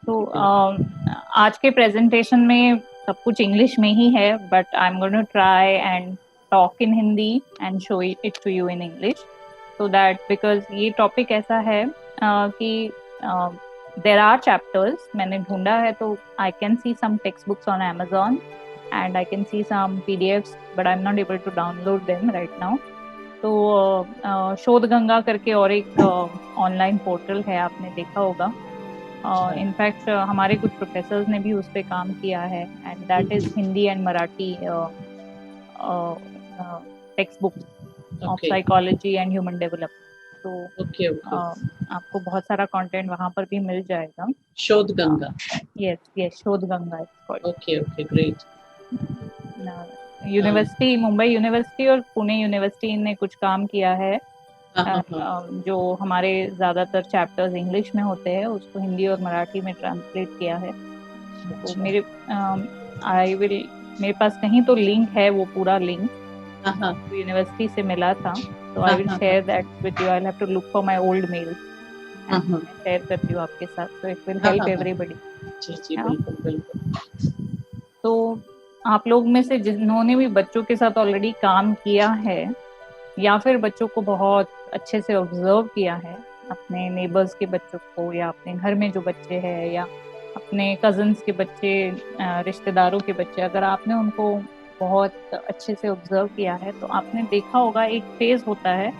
तो आज के प्रेजेंटेशन में सब कुछ इंग्लिश में ही है, but I am going to try and talk in Hindi and show it to you in English, so that because ये टॉपिक ऐसा है कि देर आर चैप्टर्स मैंने ढूंढा है, तो I can see some text books on Amazon and I can see some PDFs, but I'm not able to download them right now. तो शोध गंगा करके और एक ऑनलाइन पोर्टल है, आपने देखा होगा। इनफैक्ट हमारे कुछ प्रोफेसर्स ने भी उस पर काम किया है, and that is Hindi and Marathi text book of psychology and human development. तो आपको बहुत सारा कंटेंट वहाँ पर भी मिल जाएगा। शोध गंगा, यस शोध Ganga it's called. Okay great. University, Mumbai university और पुणे यूनिवर्सिटी ने कुछ काम किया है। जो हमारे ज्यादातर चैप्टर्स इंग्लिश में होते हैं उसको हिंदी और मराठी में ट्रांसलेट किया है। तो मेरे पास कहीं तो लिंक है, वो पूरा लिंक तो यूनिवर्सिटी से मिला था, तो I will share that with you. I will have to look for my old mail, share करती हूँ आपके साथ, तो इट विल हेल्प एवरीबॉडी। जी बिल्कुल। तो आप लोग में से जिन्होंने भी बच्चों के साथ ऑलरेडी काम किया है या फिर बच्चों को बहुत अच्छे से ऑब्जर्व किया है, अपने नेबर्स के बच्चों को या अपने घर में जो बच्चे हैं या अपने कजन्स के बच्चे, रिश्तेदारों के बच्चे, अगर आपने उनको बहुत अच्छे से ऑब्जर्व किया है तो आपने देखा होगा एक फेज होता है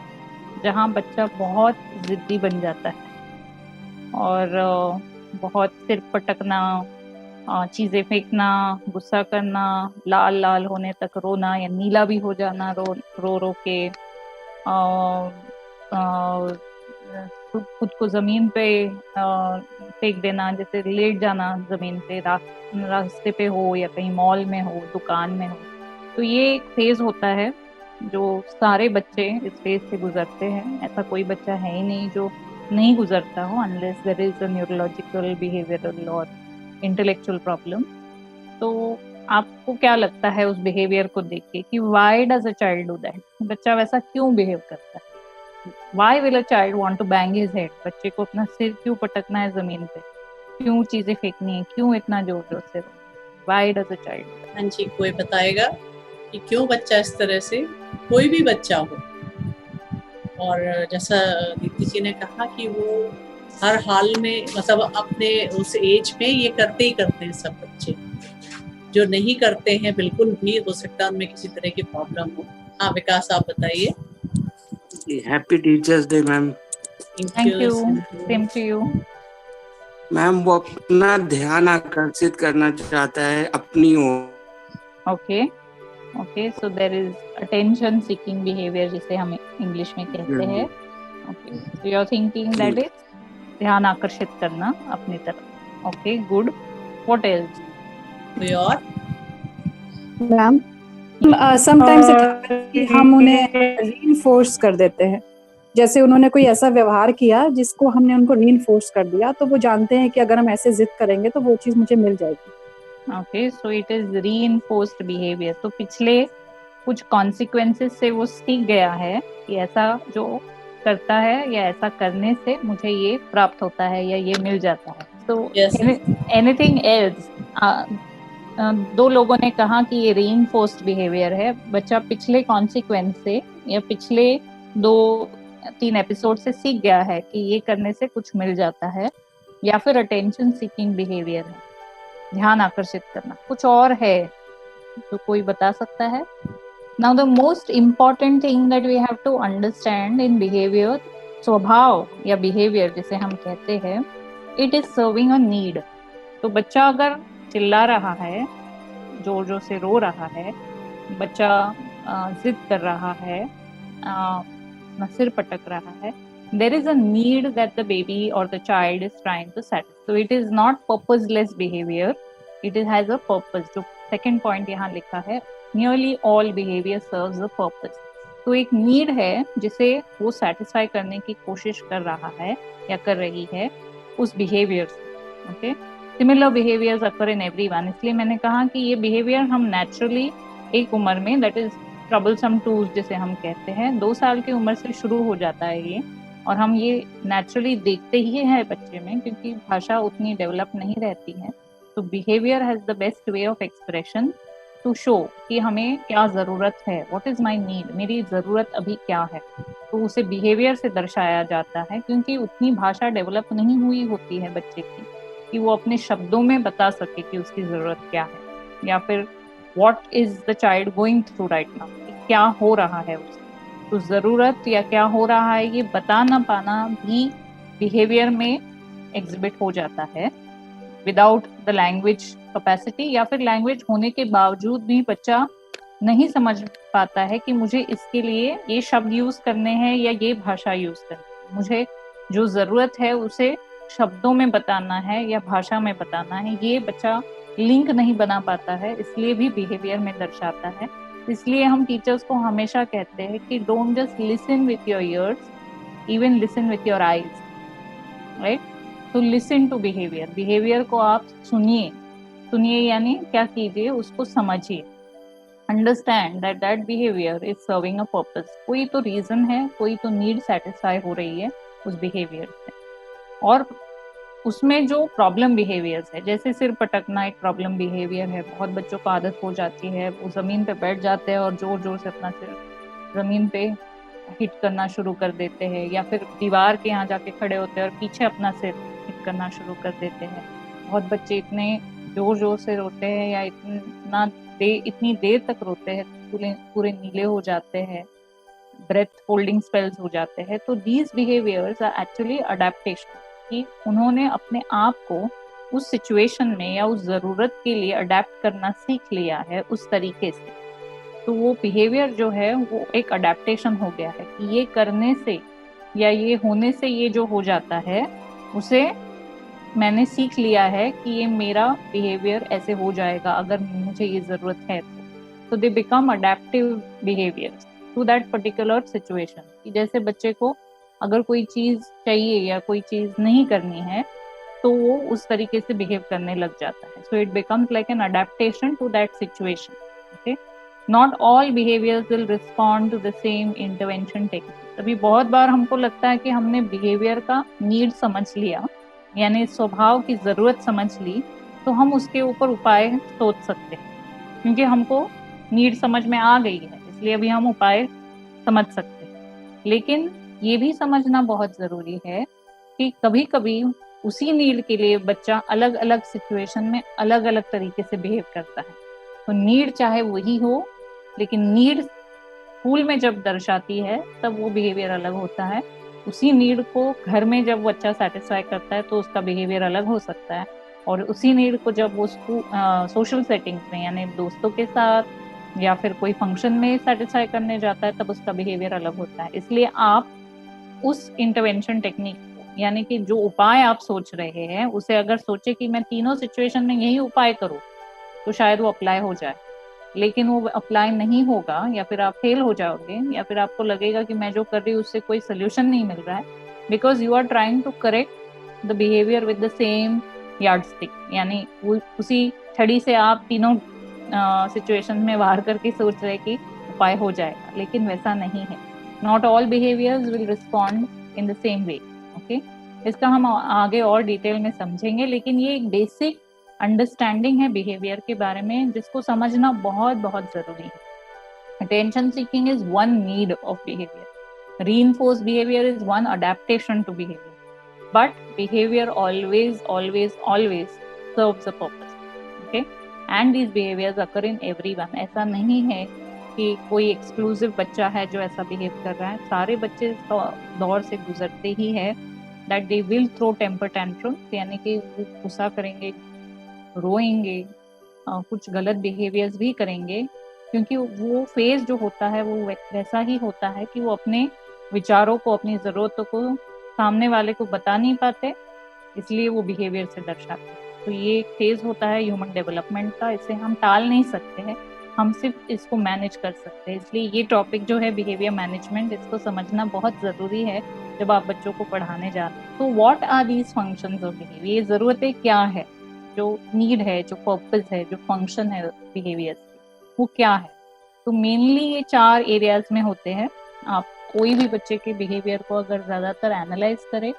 जहाँ बच्चा बहुत जिद्दी बन जाता है और बहुत सिर पटकना, चीजें फेंकना, गुस्सा करना, लाल लाल होने तक रोना या नीला भी हो जाना, रो के खुद को जमीन पे फेंक देना, जैसे लेट जाना जमीन पे, रास्ते पे हो या कहीं मॉल में हो, दुकान में हो। तो ये एक फेज होता है जो सारे बच्चे इस फेज से गुजरते हैं। ऐसा कोई बच्चा है ही नहीं जो नहीं गुजरता हो, unless there is a neurological, behavioural और इंटेलेक्चुअल प्रॉब्लम। तो आपको क्या लगता है उस बिहेवियर को देख के कि why does a child do that? बच्चा वैसा क्यों बिहेव करता है? Why will a child want to bang his head? बच्चे को अपना सिर क्यों पटकना है जमीन पे? क्यों चीजें फेंकनी है? क्यों इतना जोर जोर से? Why does a child? हाँ जी, कोई बताएगा कि क्यों बच्चा इस तरह से, कोई भी बच्चा हो। और जैसा दीप्ति जी ने कहा कि वो हर हाल में, मतलब अपने उस एज में ये करते ही करते हैं सब बच्चे। जो नहीं करते हैं बिल्कुल भी, हो सकता है उनमें किसी तरह की प्रॉब्लम हो। हाँ विकास, आप बताइए। Happy teachers day ma'am. Thank you, same to you. Ma'am वो अपना ध्यान आकर्षित करना चाहता है अपनी ओर। Okay so there is attention seeking behaviour, जिसे हम इंग्लिश में कहते हैं। Okay so you are thinking that is ध्यान आकर्षित करना अपनी तरफ। Okay good, what else? कोई और? मैम समटाइम्स हम उन्हें रीइंफोर्स कर देते हैं। जैसे उन्होंने कोई ऐसा व्यवहार किया जिसको हमने उनको रीइंफोर्स कर दिया, तो वो जानते हैं कि अगर हम ऐसे जिद करेंगे तो वो चीज मुझे मिल जाएगी। Okay so it is reinforced behaviour. तो पिछले कुछ कॉन्सिक्वेंसेस से वो सीख गया है कि ऐसा जो करता है या ऐसा करने से मुझे ये प्राप्त होता है या ये मिल जाता है। तो एनीथिंग एल्स? दो लोगों ने कहा कि ये रीइंफोर्स्ड बिहेवियर है। बच्चा पिछले कॉन्सिक्वेंस से या पिछले 2-3 एपिसोड से सीख गया है कि ये करने से कुछ मिल जाता है, या फिर अटेंशन सीकिंग बिहेवियर है, ध्यान आकर्षित करना। कुछ और है तो कोई बता सकता है? Now the most important thing that we have to understand in behavior, स्वभाव या behavior जिसे हम कहते हैं, it is serving a need। तो बच्चा अगर चिल्ला रहा है, जोर जोर से रो रहा है, बच्चा जिद कर रहा है, सिर पटक रहा है, there is a need that the baby or the child is trying to satisfy. So it is not purposeless behavior, it has a purpose। जो second point यहाँ लिखा है, nearly all behavior serves a purpose। तो एक need है जिसे वो satisfy करने की कोशिश कर रहा है या कर रही है उस बिहेवियर से। Okay, similar behaviours occur in everyone. इसलिए मैंने कहा कि ये बिहेवियर हम नेचुरली एक उम्र में, दैट इज ट्रबलसम टूज जिसे हम कहते हैं, 2 साल की उम्र से शुरू हो जाता है ये, और हम ये नेचुरली देखते ही है बच्चे में, क्योंकि भाषा उतनी डेवलप नहीं रहती है। तो behaviour has the best way of expression to show कि हमें क्या जरूरत है, व्हाट इज माय नीड, मेरी जरूरत अभी क्या है। तो उसे बिहेवियर से दर्शाया जाता है, क्योंकि उतनी भाषा डेवलप नहीं हुई होती है बच्चे की कि वो अपने शब्दों में बता सके कि उसकी जरूरत क्या है, या फिर what is the child going through right now, क्या हो रहा है उसे। तो जरूरत या क्या हो रहा है ये बता ना पाना भी बिहेवियर में एग्जिबिट हो जाता है, विदाउट द लैंग्वेज कैपेसिटी, या फिर लैंग्वेज होने के बावजूद भी बच्चा नहीं समझ पाता है कि मुझे इसके लिए ये शब्द यूज करने हैं या ये भाषा यूज करनी है, मुझे जो जरूरत है उसे शब्दों में बताना है या भाषा में बताना है। ये बच्चा लिंक नहीं बना पाता है, इसलिए भी बिहेवियर में दर्शाता है। इसलिए हम टीचर्स को हमेशा कहते हैं कि don't just listen with your ears, even listen with your eyes, right. तो लिसन टू बिहेवियर, बिहेवियर को आप सुनिए, सुनिए यानी क्या कीजिए, उसको समझिए, understand that that behaviour is serving a purpose. कोई तो रीजन है, कोई तो नीड सेटिस्फाई हो रही है उस बिहेवियर से। और उसमें जो प्रॉब्लम बिहेवियर्स है, जैसे सिर पटकना एक प्रॉब्लम बिहेवियर है, बहुत बच्चों को आदत हो जाती है, वो जमीन पे बैठ जाते हैं और जोर जोर से अपना सिर जमीन पे हिट करना शुरू कर देते हैं, या फिर दीवार के यहाँ जाके खड़े होते हैं और पीछे अपना सिर हिट करना शुरू कर देते हैं। बहुत बच्चे इतने जोर जोर से रोते हैं या इतनी देर तक रोते हैं, पूरे नीले हो जाते हैं, ब्रेथ होल्डिंग स्पेल्स हो जाते हैं। तो these behaviours are actually adaptation, कि उन्होंने अपने आप को उस सिचुएशन में या उस जरूरत के लिए अडेप्ट करना सीख लिया है उस तरीके से। तो वो बिहेवियर जो है वो एक अडेप्टेशन हो गया है कि ये करने से या ये होने से ये जो हो जाता है उसे मैंने सीख लिया है कि ये मेरा बिहेवियर ऐसे हो जाएगा अगर मुझे ये जरूरत है तो they become adaptive behaviours to that particular situation. कि जैसे बच्चे को अगर कोई चीज चाहिए या कोई चीज नहीं करनी है तो वो उस तरीके से बिहेव करने लग जाता है। So it becomes like an adaptation to that situation. Okay, not all behaviours will respond to the same intervention technique. अभी बहुत बार हमको लगता है कि हमने बिहेवियर का नीड समझ लिया, यानी स्वभाव की जरूरत समझ ली, तो हम उसके ऊपर उपाय सोच सकते हैं, क्योंकि हमको नीड समझ में आ गई है इसलिए अभी हम उपाय समझ सकते हैं। लेकिन ये भी समझना बहुत जरूरी है कि कभी कभी उसी नीड के लिए बच्चा अलग अलग सिचुएशन में अलग अलग तरीके से बिहेव करता है। तो नीड चाहे वही हो, लेकिन नीड स्कूल में जब दर्शाती है तब वो बिहेवियर अलग होता है। उसी नीड को घर में जब बच्चा सेटिस्फाई करता है तो उसका बिहेवियर अलग हो सकता है, और उसी नीड को जब वो सोशल सेटिंग्स में यानी दोस्तों के साथ या फिर कोई फंक्शन में सेटिस्फाई करने जाता है तब उसका बिहेवियर अलग होता है। इसलिए आप उस इंटरवेंशन टेक्निक को, यानी कि जो उपाय आप सोच रहे हैं उसे अगर सोचे कि मैं तीनों सिचुएशन में यही उपाय करूं तो शायद वो अप्लाई हो जाए, लेकिन वो अप्लाई नहीं होगा या फिर आप फेल हो जाओगे या फिर आपको लगेगा कि मैं जो कर रही हूँ उससे कोई सोल्यूशन नहीं मिल रहा है, because you are trying to correct the behaviour with the same yardstick. यानी उसी छड़ी से आप तीनों सिचुएशन में वार करके सोच रहे कि उपाय हो जाएगा, लेकिन वैसा नहीं है। Not all behaviours will respond in the same way. Okay, इसका हम आगे और डिटेल में समझेंगे, लेकिन ये एक बेसिक अंडरस्टैंडिंग है बिहेवियर के बारे में जिसको समझना बहुत बहुत जरूरी है। Attention seeking is one need of behaviour, reinforced behaviour is one adaptation to behaviour, but behaviour always always always serves a purpose. Okay, and these behaviours occur in everyone. ऐसा नहीं है कि कोई एक्सक्लूसिव बच्चा है जो ऐसा बिहेव कर रहा है, सारे बच्चे इस दौर से गुजरते ही है that they will throw temper tantrums, यानी कि वो गुस्सा करेंगे, रोएंगे, कुछ गलत बिहेवियर्स भी करेंगे, क्योंकि वो फेज जो होता है वो वैसा ही होता है कि वो अपने विचारों को, अपनी जरूरतों को सामने वाले को बता नहीं पाते, इसलिए वो बिहेवियर से दर्शाते हैं। तो ये एक फेज होता है ह्यूमन डेवलपमेंट का, इसे हम टाल नहीं सकते हैं, हम सिर्फ इसको मैनेज कर सकते हैं। इसलिए ये टॉपिक जो है बिहेवियर मैनेजमेंट, इसको समझना बहुत जरूरी है जब आप बच्चों को पढ़ाने जाते हैं। तो what are these functions of behaviour, ये जरूरतें क्या है, जो नीड है, जो पर्पस है, जो फंक्शन है बिहेवियर वो क्या है। तो मेनली ये 4 एरियाज में होते हैं। आप कोई भी बच्चे के बिहेवियर को अगर ज्यादातर एनालाइज करे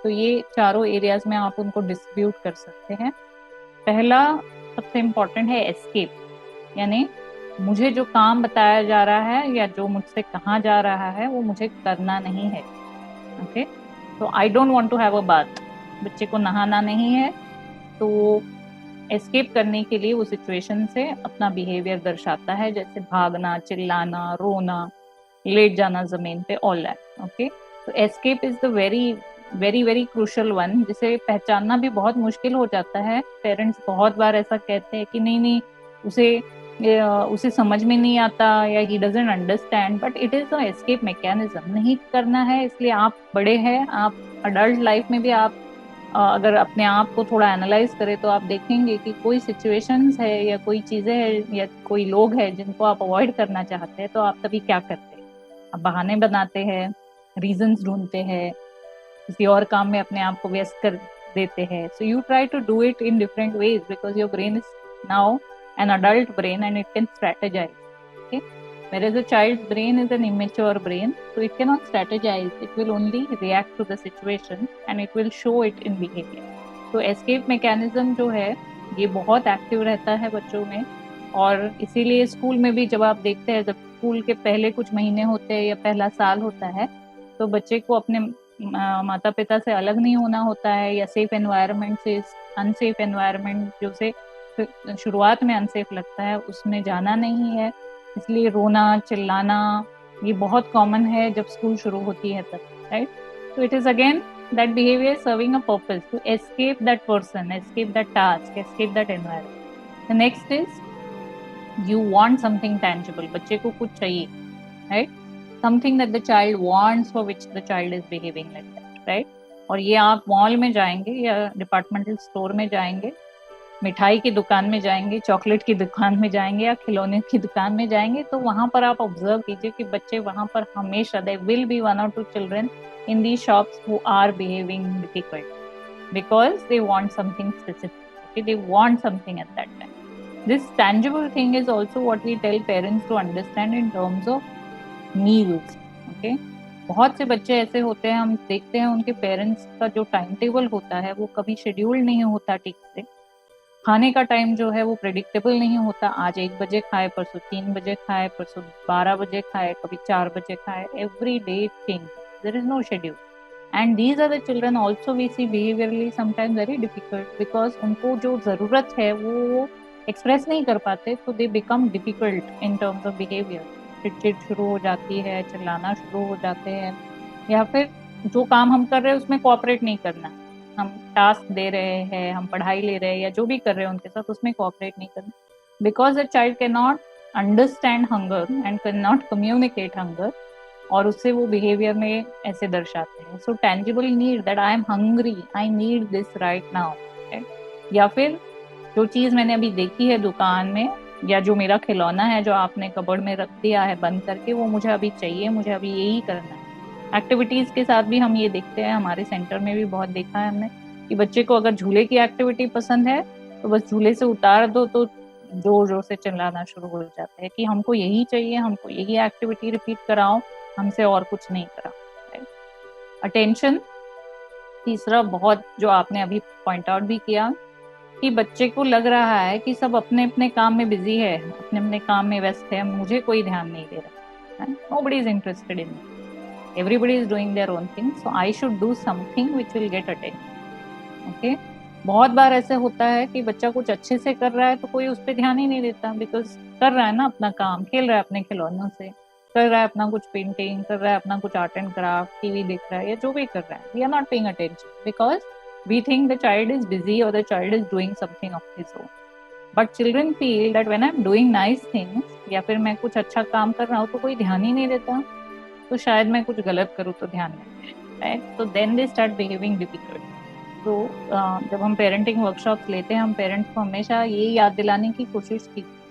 तो ये चारों एरियाज में आप उनको डिस्ट्रीब्यूट कर सकते हैं। पहला सबसे इम्पोर्टेंट है एस्केप, यानी मुझे जो काम बताया जा रहा है या जो मुझसे कहा जा रहा है वो मुझे करना नहीं है। ओके, तो I don't want to have a bath, बच्चे को नहाना नहीं है, तो एस्केप करने के लिए वो सिचुएशन से अपना बिहेवियर दर्शाता है, जैसे भागना, चिल्लाना, रोना, लेट जाना जमीन पे, ऑल दैट। ओके, तो escape is the very very very crucial one, जिसे पहचानना भी बहुत मुश्किल हो जाता है। पेरेंट्स बहुत बार ऐसा कहते हैं कि नहीं नहीं उसे समझ में नहीं आता या he doesn't understand, but it is a escape mechanism. नहीं करना है इसलिए आप बड़े हैं, आप अडल्ट लाइफ में भी आप अगर अपने आप को थोड़ा एनालाइज करें तो आप देखेंगे कि कोई सिचुएशंस है या कोई चीजें हैं या कोई लोग हैं जिनको आप अवॉइड करना चाहते हैं, तो आप तभी क्या करते हैं? आप बहाने बनाते हैं, रीजंस ढूंढते हैं, किसी और काम में अपने आप को व्यस्त कर देते हैं। So you try to do it in different ways because your brain is now an adult brain and it can strategize. Okay, whereas a child's brain is an immature brain, so it cannot strategize, it will only react to the situation and it will show it in behavior. So escape mechanism जो है ये बहुत active रहता है बच्चों में, और इसीलिए स्कूल में भी जब आप देखते हैं, जब स्कूल के पहले कुछ महीने होते हैं या पहला साल होता है, तो बच्चे को अपने माता पिता से अलग नहीं होना होता है या सेफ एनवायरनमेंट से अनसेफ एनवायरनमेंट जो से शुरुआत में अनसेफ लगता है उसमें जाना नहीं है। इसलिए रोना, चिल्लाना ये बहुत कॉमन है जब स्कूल शुरू होती है तब, right? So it is again that behavior serving a purpose to escape that person, escape that task, escape that environment. The next is you want something tangible. बच्चे को कुछ चाहिए, right? Something that the child wants for which the child is behaving like that, right? और ये आप mall में जाएंगे या डिपार्टमेंटल स्टोर में जाएंगे, मिठाई की दुकान में जाएंगे, चॉकलेट की दुकान में जाएंगे या खिलौने की दुकान में जाएंगे, तो वहां पर आप ऑब्जर्व कीजिए कि बच्चे वहां पर हमेशा there will be 1 or 2 children in the shops who are behaving difficult because they want something specific, they want something at that time. This tangible thing is also what we tell parents to understand in terms of meals. Okay, बहुत से बच्चे ऐसे होते हैं, हम देखते हैं उनके पेरेंट्स का जो टाइम टेबल होता है वो कभी शेड्यूल नहीं होता ठीक से, खाने का टाइम जो है वो प्रेडिक्टेबल नहीं होता, आज 1 बजे खाए, परसों 3 बजे खाए, परसों 12 बजे खाए, कभी 4 बजे खाए, every day change, there is no schedule. And these are the children also we see behaviourally sometimes very difficult because उनको जो जरूरत है वो एक्सप्रेस नहीं कर पाते, तो they become difficult in terms of behaviour. चिड़चिड़ शुरू हो जाती है, चिल्लाना शुरू हो जाते हैं, या फिर जो काम हम कर रहे हैं उसमें कोऑपरेट नहीं करना, हम टास्क दे रहे हैं, हम पढ़ाई ले रहे हैं या जो भी कर रहे हैं उनके साथ उसमें कोऑपरेट नहीं करना, because the child can not understand hunger and can not communicate hunger, और उससे वो बिहेवियर में ऐसे दर्शाते हैं। So tangible need that I am hungry, I need this right now, या फिर जो चीज मैंने अभी देखी है दुकान में या जो मेरा खिलौना है जो आपने कबर्ड में रख दिया है बंद करके, वो मुझे अभी चाहिए, मुझे अभी यही करना है। एक्टिविटीज के साथ भी हम ये देखते हैं, हमारे सेंटर में भी बहुत देखा है हमने कि बच्चे को अगर झूले की एक्टिविटी पसंद है तो बस झूले से उतार दो तो जोर जोर से चिल्लाना शुरू हो जाता है कि हमको यही चाहिए, हमको यही एक्टिविटी रिपीट कराओ, हमसे और कुछ नहीं कराओ। अटेंशन तीसरा बहुत जो आपने अभी पॉइंट आउट भी किया कि बच्चे को लग रहा है कि सब अपने अपने काम में बिजी है, अपने अपने काम में व्यस्त है, मुझे कोई ध्यान नहीं दे रहा, nobody is interested in me, everybody is doing their own thing, so I should do something which will get attention। okay? बहुत बार ऐसे होता है कि बच्चा कुछ अच्छे से कर रहा है तो कोई उस पर ध्यान ही नहीं देता, बिकॉज कर रहा है ना अपना काम, खेल रहा है अपने खिलौनों से, कर रहा है अपना कुछ पेंटिंग, कर रहा है अपना कुछ आर्ट एंड क्राफ्ट, टीवी देख रहा है या जो भी कर रहा है, we are not paying attention because we think the child is busy or the child is doing something of his own, but children feel that when I'm doing nice things या फिर मैं कुछ अच्छा काम कर रहा हूँ तो कोई ध्यान ही नहीं देता, तो शायद मैं कुछ गलत करूँ तो ध्यान नहीं, right? So then they start behaving difficult। तो जब हम पेरेंटिंग वर्कशॉप्स लेते हैं, हम पेरेंट्स को हमेशा ये याद दिलाने की कोशिश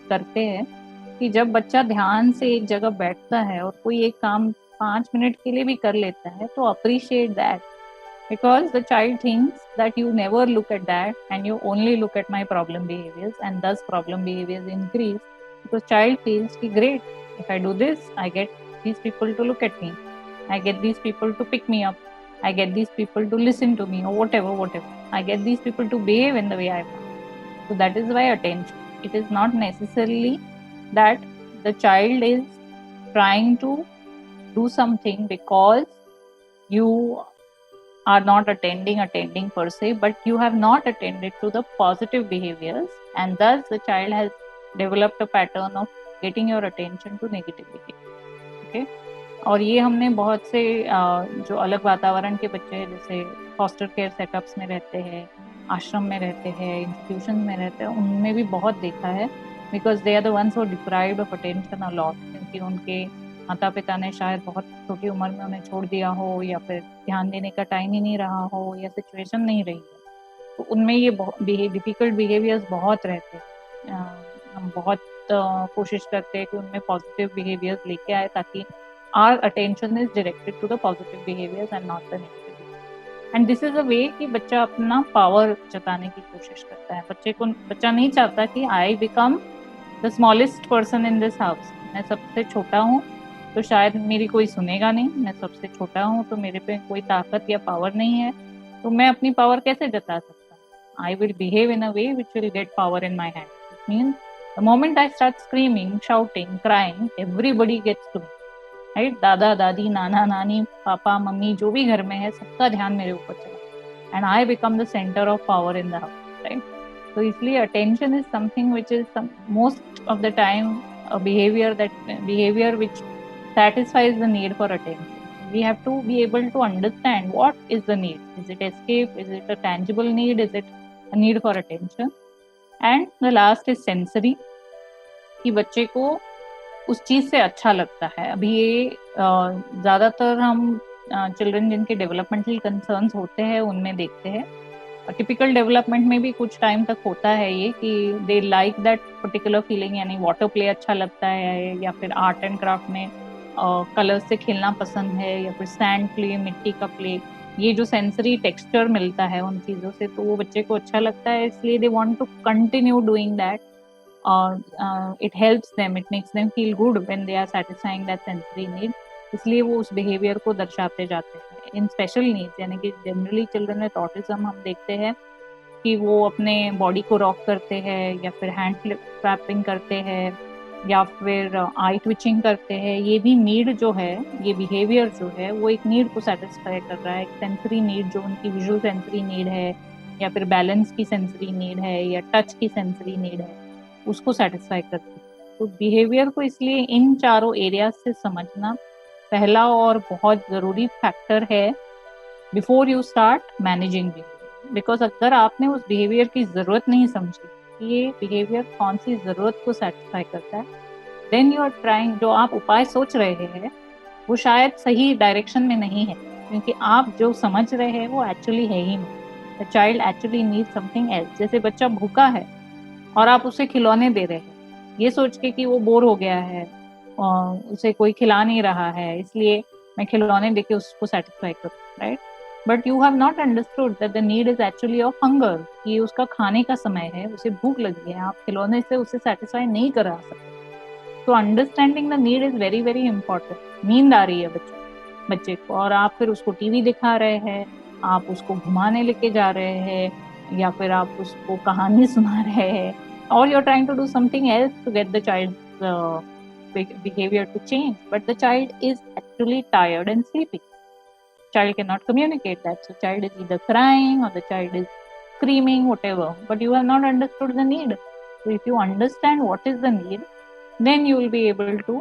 करते हैं कि जब बच्चा ध्यान से एक जगह बैठता है और कोई एक काम 5 मिनट के लिए भी कर लेता है तो appreciate that, because the child thinks that you never look at that and you only look at my problem behaviors, and thus problem behaviors increase because child feels ki great, if I do this I get these people to look at me, I get these people to pick me up. I get these people to listen to me, or whatever. I get these people to behave in the way I want. So that is why attention. It is not necessarily that the child is trying to do something because you are not attending per se, but you have not attended to the positive behaviors, and thus the child has developed a pattern of getting your attention to negative behavior. Okay. और ये हमने बहुत से जो अलग वातावरण के बच्चे हैं, जैसे फॉस्टर केयर सेटअप्स में रहते हैं, आश्रम में रहते हैं, इंस्टीट्यूशन में रहते हैं, उनमें भी बहुत देखा है, because they are the ones who deprived of attention a lot, क्योंकि उनके माता पिता ने शायद बहुत छोटी उम्र में उन्हें छोड़ दिया हो, या फिर ध्यान देने का टाइम ही नहीं रहा हो, या सिचुएशन नहीं रही है, तो उनमें ये डिफिकल्ट बिहेवियर्स बहुत रहते हैं। हम बहुत कोशिश करते हैं कि उनमें पॉजिटिव बिहेवियर्स लेके आए, ताकि our attention is directed to the positive behaviors and not the negative. And this is a way कि बच्चा अपना पावर जताने की कोशिश करता है। बच्चा नहीं चाहता कि I become the smallest person in this house. मैं सबसे छोटा हूँ तो शायद मेरी कोई सुनेगा नहीं, मैं सबसे छोटा हूँ तो मेरे पे कोई ताकत या पावर नहीं है, तो मैं अपनी पावर कैसे जता सकता हूँ? I will behave in a way which will get power in my hand. It means the moment I start screaming, shouting, crying, everybody gets to me. Right, दादा दादी, नाना नानी, पापा मम्मी, जो भी घर में है, सबका ध्यान मेरे ऊपर चला, and I become the centre of power in the house, right. तो इसलिए attention is something which is most of the time a behavior which satisfies the need for attention. We have to be able to understand what is the need. Is it escape? Is it a tangible need? Is it a need for attention? And the last is sensory, कि बच्चे को उस चीज से अच्छा लगता है। अभी ये ज्यादातर हम चिल्ड्रन जिनके डेवलपमेंटल कंसर्न्स होते हैं उनमें देखते हैं। टिपिकल डेवलपमेंट में भी कुछ टाइम तक होता है ये कि they like that particular feeling, यानी वाटर प्ले अच्छा लगता है, या फिर आर्ट एंड क्राफ्ट में कलर्स से खेलना पसंद है, या फिर सैंड प्ले, मिट्टी का प्ले, ये जो सेंसरी टेक्सचर मिलता है उन चीज़ों से, तो वो बच्चे को अच्छा लगता है, इसलिए they want to continue doing that, और it helps them, it makes them feel good when they are satisfying that sensory need, इसलिए वो उस बिहेवियर को दर्शाते जाते हैं। इन स्पेशल नीड्स, यानी कि जनरली चिल्ड्रन विद ऑटिज्म हम देखते हैं कि वो अपने बॉडी को रॉक करते हैं, या फिर हैंड फ्लैपिंग करते हैं, या फिर आई ट्विचिंग करते हैं। ये भी नीड जो है, ये बिहेवियर जो है, वो एक नीड को सेटिस्फाई कर रहा है, एक सेंसरी नीड जो उनकी विजुअल सेंसरी नीड है, या फिर बैलेंस की सेंसरी नीड है, या टच की सेंसरी नीड है, उसको सेटिस्फाई करती है। तो बिहेवियर को इसलिए इन चारों एरियाज से समझना पहला और बहुत ज़रूरी फैक्टर है before you start managing behaviour. Because अगर आपने उस बिहेवियर की ज़रूरत नहीं समझी कि ये बिहेवियर कौन सी ज़रूरत को सेटिस्फाई करता है, देन यू आर ट्राइंग, जो आप उपाय सोच रहे हैं वो शायद सही डायरेक्शन में नहीं है, क्योंकि आप जो समझ रहे हैं वो एक्चुअली है ही नहीं। The child actually need something else. जैसे बच्चा भूखा है और आप उसे खिलौने दे रहे हैं ये सोच के कि वो बोर हो गया है और उसे कोई खिला नहीं रहा है, इसलिए मैं खिलौने देके उसको सेटिस्फाई करूँ, right. But you have not understood that the need is actually of hunger, कि उसका खाने का समय है, उसे भूख लगी है, आप खिलौने से उसे सेटिस्फाई नहीं करा सकते। तो understanding the need is very very important. नींद आ रही है बच्चे को और आप फिर उसको टीवी दिखा रहे हैं, आप उसको घुमाने लेके जा रहे हैं, या फिर आप उसको कहानी सुना रहे हैं, और you are trying to do something else to get the child behavior to change, but the child is actually tired and sleeping. Child cannot communicate that, so child is either crying or the child is screaming, whatever, but you have not understood the need. So if you understand what is the need, then you will be able to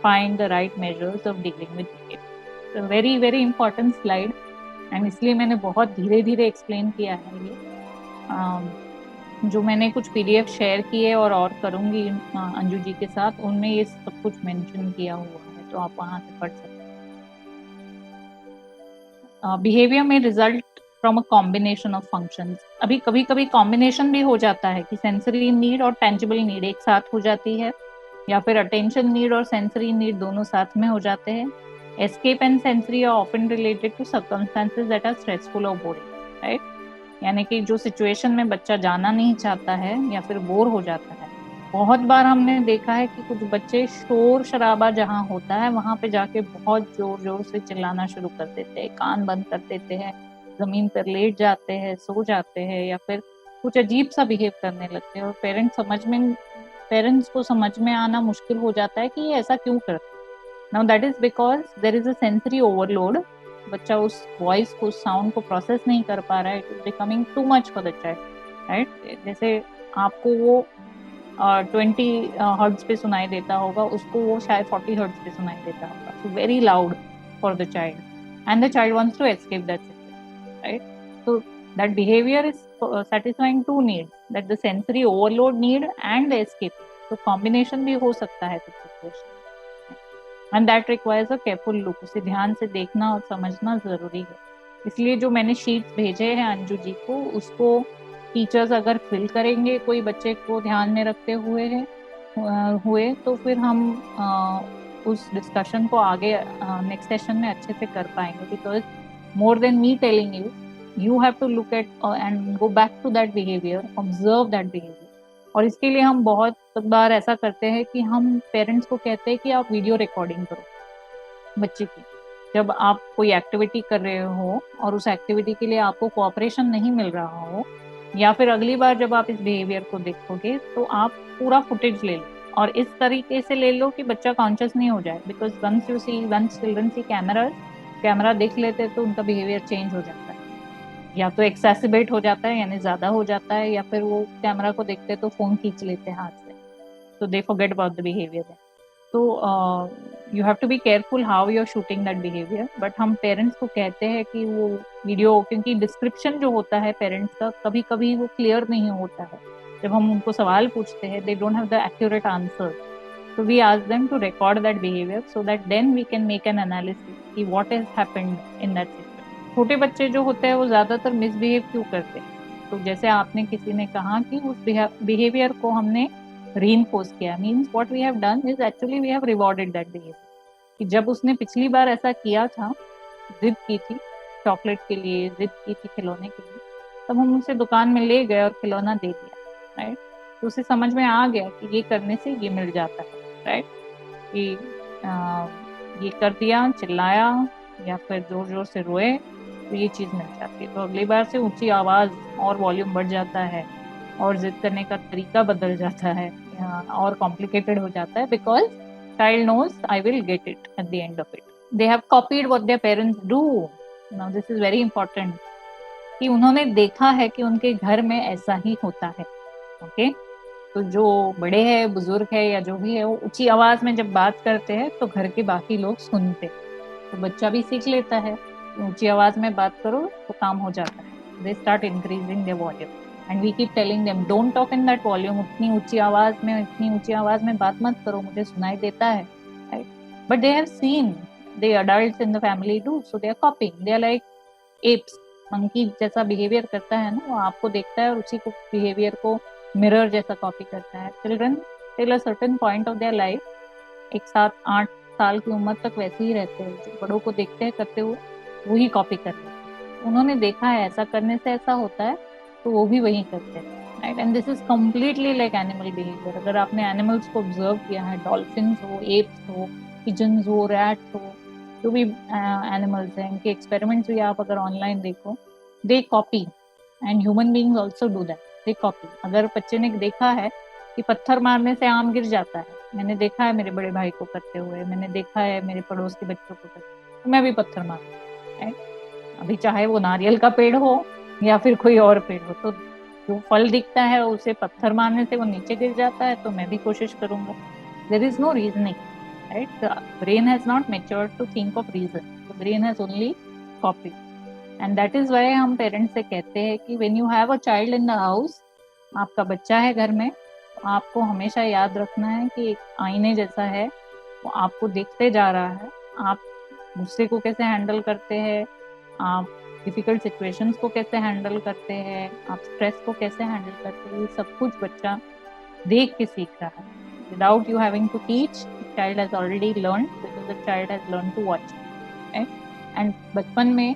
find the right measures of dealing with behavior. So very very important slide, and इसलिए मैंने बहुत धीरे धीरे explain किया है ये। जो मैंने कुछ PDF शेयर किए और करूंगी अंजू जी के साथ, उनमें ये सब कुछ मेंशन किया हुआ है, तो आप वहां से पढ़ सकते हैं। बिहेवियर में result from a combination of functions. अभी कभी कभी कॉम्बिनेशन भी हो जाता है कि सेंसरी नीड और टेंजिबल नीड एक साथ हो जाती है, या फिर अटेंशन नीड और सेंसरी नीड दोनों साथ में हो जाते हैं। Escape and sensory are often related to circumstances that are stressful और बोरिंग, राइट। यानी कि जो सिचुएशन में बच्चा जाना नहीं चाहता है या फिर बोर हो जाता है, बहुत बार हमने देखा है कि कुछ बच्चे शोर शराबा जहाँ होता है वहां पे जाके बहुत जोर जोर से चिल्लाना शुरू कर देते हैं, कान बंद कर देते हैं, जमीन पर लेट जाते हैं, सो जाते हैं, या फिर कुछ अजीब सा बिहेव करने लगते हैं। और पेरेंट्स को समझ में आना मुश्किल हो जाता है कि ये ऐसा क्यों करते हैं। Now that is because there is a sensory overload. बच्चा उस वॉइस को, उस साउंड को प्रोसेस नहीं कर पा रहा है, it is becoming too much for the child, right. जैसे आपको वो 20 हर्ट्ज पे सुनाई देता होगा, उसको वो शायद 40 हर्ट्ज पे सुनाई देता होगा, so very loud for the child and the child wants to escape that situation, right. So that behavior is satisfying two needs, that the sensory overload need and the escape. So combination भी हो सकता है कुछ situation and that requires a careful look. उसे ध्यान से देखना और समझना जरूरी है। इसलिए जो मैंने शीट्स भेजे हैं अंजू जी को, उसको टीचर्स अगर फिल करेंगे कोई बच्चे को ध्यान में रखते हुए तो फिर हम उस डिस्कशन को आगे नेक्स्ट सेशन में अच्छे से कर पाएंगे। Because more than me telling you have to look at and go back to that behavior, observe that behavior. और इसके लिए हम बहुत बार ऐसा करते हैं कि हम पेरेंट्स को कहते हैं कि आप वीडियो रिकॉर्डिंग करो बच्चे की। जब आप कोई एक्टिविटी कर रहे हो और उस एक्टिविटी के लिए आपको कोऑपरेशन नहीं मिल रहा हो, या फिर अगली बार जब आप इस बिहेवियर को देखोगे तो आप पूरा फुटेज ले लो और इस तरीके से ले लो कि बच्चा कॉन्शियस नहीं हो जाए। Because once children see camera देख लेते तो उनका बिहेवियर चेंज हो जाता है, या तो एक्सेसिबेट हो जाता है यानी ज्यादा हो जाता है, या फिर वो कैमरा को देखते तो फोन खींच लेते हैं हाथ से, तो they forget about the behaviour. तो you have to be careful how you are shooting that behaviour. But हम पेरेंट्स को कहते हैं कि वो वीडियो, क्योंकि डिस्क्रिप्शन जो होता है पेरेंट्स का कभी कभी वो क्लियर नहीं होता है। जब हम उनको सवाल पूछते हैं, they don't have the accurate answer, so we ask them to record that behavior so that then we can make an analysis कि what has happened in that situation। छोटे बच्चे जो होते हैं वो ज्यादातर मिसबिहेव क्यों करते हैं? तो जैसे आपने किसी ने कहा कि उस बिहेवियर को हमने रीइंफोर्स किया, means what we have done is actually we have rewarded that behaviour. कि जब उसने पिछली बार ऐसा किया था, जिद की थी चॉकलेट के लिए, जिद की थी खिलौने के लिए, तब हम उसे दुकान में ले गए और खिलौना दे दिया, राइट। तो उसे समझ में आ गया कि ये करने से ये मिल जाता है, राइट। कि ये कर दिया, चिल्लाया या फिर जोर जोर से रोए तो ये चीज मिल जाती है। तो अगली बार से ऊंची आवाज और वॉल्यूम बढ़ जाता है और जिद करने का तरीका बदल जाता है और कॉम्प्लिकेटेड हो जाता है। Because child knows I will get it at the end of it. They have copied what their parents do. Now this is very important कि उन्होंने देखा है कि उनके घर में ऐसा ही होता है, ओके। तो जो बड़े हैं, बुजुर्ग है या जो भी है, वो ऊंची आवाज में जब बात करते हैं तो घर के बाकी लोग सुनते, तो बच्चा भी सीख लेता है ऊंची आवाज में बात करो तो काम हो जाता है। They start increasing their volume and we keep telling them don't talk in that volume, इतनी ऊंची आवाज में बात मत करो, मुझे सुनाई देता है, right. But they have seen the adults in the family do, so they are copying, they are like apes. Monkey जैसा बिहेवियर करता है ना, वो आपको देखता है और उसी को बिहेवियर को मिरर जैसा कॉपी करता है। Children till a certain point of their life, 7-8 साल की उम्र तक वैसे ही रहते हैं, जो बड़ों को देखते हैं करते हुए वही कॉपी कर लेते हैं। उन्होंने देखा है ऐसा करने से ऐसा होता है तो वो भी वही करते हैं, right. And this is completely like animal behaviour. अगर आपने एनिमल्स को ऑब्जर्व किया है, डॉल्फिन्स हो, एप्स हो, पिजन्स हो, रैट्स हो, जो भी एनिमल्स हैं, इनके एक्सपेरिमेंट्स भी आप अगर ऑनलाइन देखो, they copy and human beings also do that, they copy. अगर बच्चे ने देखा है कि पत्थर मारने से आम गिर जाता है, मैंने देखा है मेरे बड़े भाई को करते हुए, मैंने देखा है मेरे पड़ोस के बच्चों को करते हुए, तो मैं भी पत्थर मारूंगा, राइट। अभी चाहे वो नारियल का पेड़ हो या फिर कोई और पेड़ हो, तो जो फल दिखता है उसे पत्थर मारने से वो नीचे गिर जाता है तो मैं भी कोशिश करूंगा। There is no reasoning, right? The brain has not matured to think of reason. The brain has only copied. And that is why हम पेरेंट्स से कहते हैं कि when you have a child in the house, आपका बच्चा है घर में, आपको हमेशा याद रखना है कि एक आईने जैसा है, वो आपको देखते जा रहा है। आप गुस्से को कैसे हैंडल करते हैं, आप डिफिकल्ट सिचुएशंस को कैसे हैंडल करते हैं, आप स्ट्रेस को कैसे हैंडल करते हैं, ये सब कुछ बच्चा देख के सीख रहा है। Without you having to teach, the child has already learned because the child has learned to watch, right? And बचपन में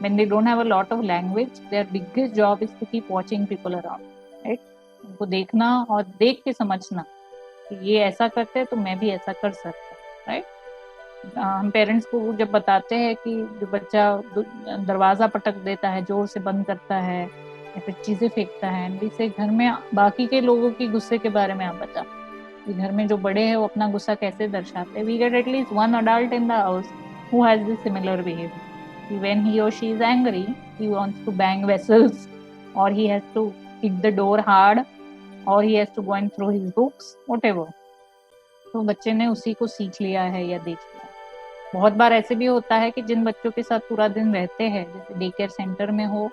when they don't have a lot of language, their biggest job is to keep watching people around, right? उनको देखना और देख के समझना कि ये ऐसा करते हैं तो मैं भी ऐसा कर सकता हूँ, राइट। हम पेरेंट्स को जब बताते हैं कि जो बच्चा दरवाजा पटक देता है, जोर से बंद करता है या फिर चीजें फेंकता है, इससे घर में बाकी के लोगों की गुस्से के बारे में आप बता कि घर में जो बड़े हैं वो अपना गुस्सा कैसे दर्शाते हैं। We get at least one adult in the house who has this similar behavior. When he or she is angry, he wants to bang vessels, or he has to hit the door hard, or he has to go and throw his books, whatever. तो बच्चे ने उसी को सीख लिया है या देख लिया। बहुत बार ऐसे भी होता है कि जिन बच्चों के साथ पूरा दिन रहते हैं, जैसे डे केयर सेंटर में हो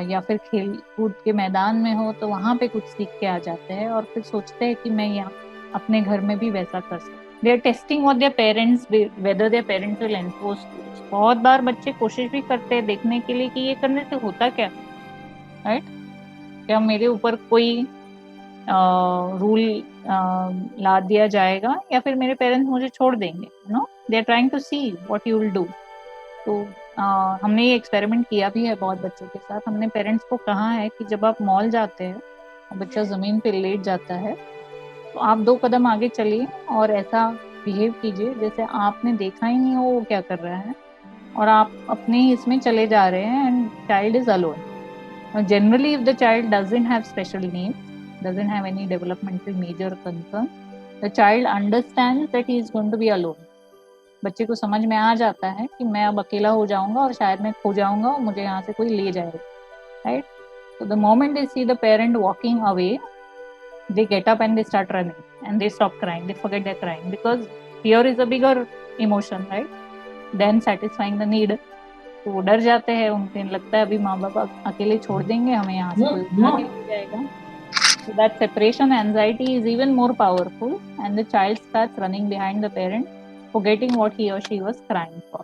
या फिर खेल कूद के मैदान में हो, तो वहाँ पे कुछ सीख के आ जाते हैं और फिर सोचते हैं कि मैं यहाँ अपने घर में भी वैसा कर सकता हूँ। They are testing what their parents, whether their parents will enforce rules. बहुत बार बच्चे कोशिश भी करते हैं देखने के लिए कि ये करने से होता क्या, राइट? क्या मेरे ऊपर कोई रूल ला दिया जाएगा या फिर मेरे पेरेंट्स मुझे छोड़ देंगे, you know, they are trying to see what you will do. तो हमने ये एक्सपेरिमेंट किया भी है बहुत बच्चों के साथ। हमने पेरेंट्स को कहा है कि जब आप मॉल जाते हैं और बच्चा जमीन पे लेट जाता है तो आप 2 कदम आगे चलिए और ऐसा बिहेव कीजिए जैसे आपने देखा ही नहीं हो वो क्या कर रहा है और आप अपने ही इसमें चले जा रहे हैं and child is alone. Generally if the child doesn't have special needs, doesn't have any developmental major concern, the child understands that he is going to be alone. बच्चे को समझ में आ जाता है कि मैं अब अकेला हो जाऊंगा और शायद मैं खो जाऊंगा और मुझे यहाँ से कोई ले जाएगा, right. So the moment they see the parent walking away, they get up and they start running and they stop crying, they forget they're crying because fear is a bigger emotion, right, than satisfying the need. तो वो डर जाते हैं, उनको लगता है अभी माँ बाप अकेले छोड़ देंगे, हमें यहाँ से कोई उठा के ले जाएगा। So that separation anxiety is even more powerful and the child starts running behind the parent, forgetting what he or she was crying for.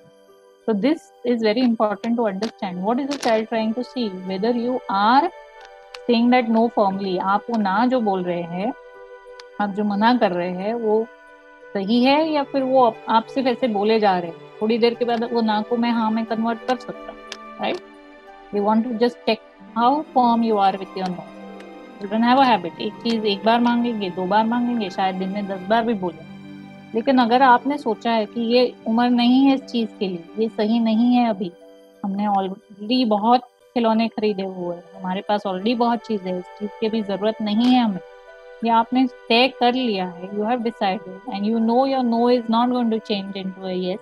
So this is very important to understand. What is the child trying to see? Whether you are saying that no firmly, आप वो ना जो बोल रहे हैं, आप जो मना कर रहे हैं वो सही है या फिर वो आप सिर्फ ऐसे बोले जा रहे हैं, थोड़ी देर के बाद वो ना को मैं हाँ में कन्वर्ट कर सकता हूँ, right. They want to just check how firm you are with your no. Children have a habit, एक चीज एक बार मांगेंगे, 2 बार मांगेंगे, शायद दिन में 10 बार भी बोले। लेकिन अगर आपने सोचा है कि ये उम्र नहीं है इस चीज के लिए, ये सही नहीं है, अभी हमने ऑलरेडी बहुत खिलौने खरीदे हुए हैं, हमारे पास ऑलरेडी बहुत चीजें है, इस चीज की भी जरूरत नहीं है हमें, ये आपने तय कर लिया है, you have decided and you know your no is not going to change into a yes,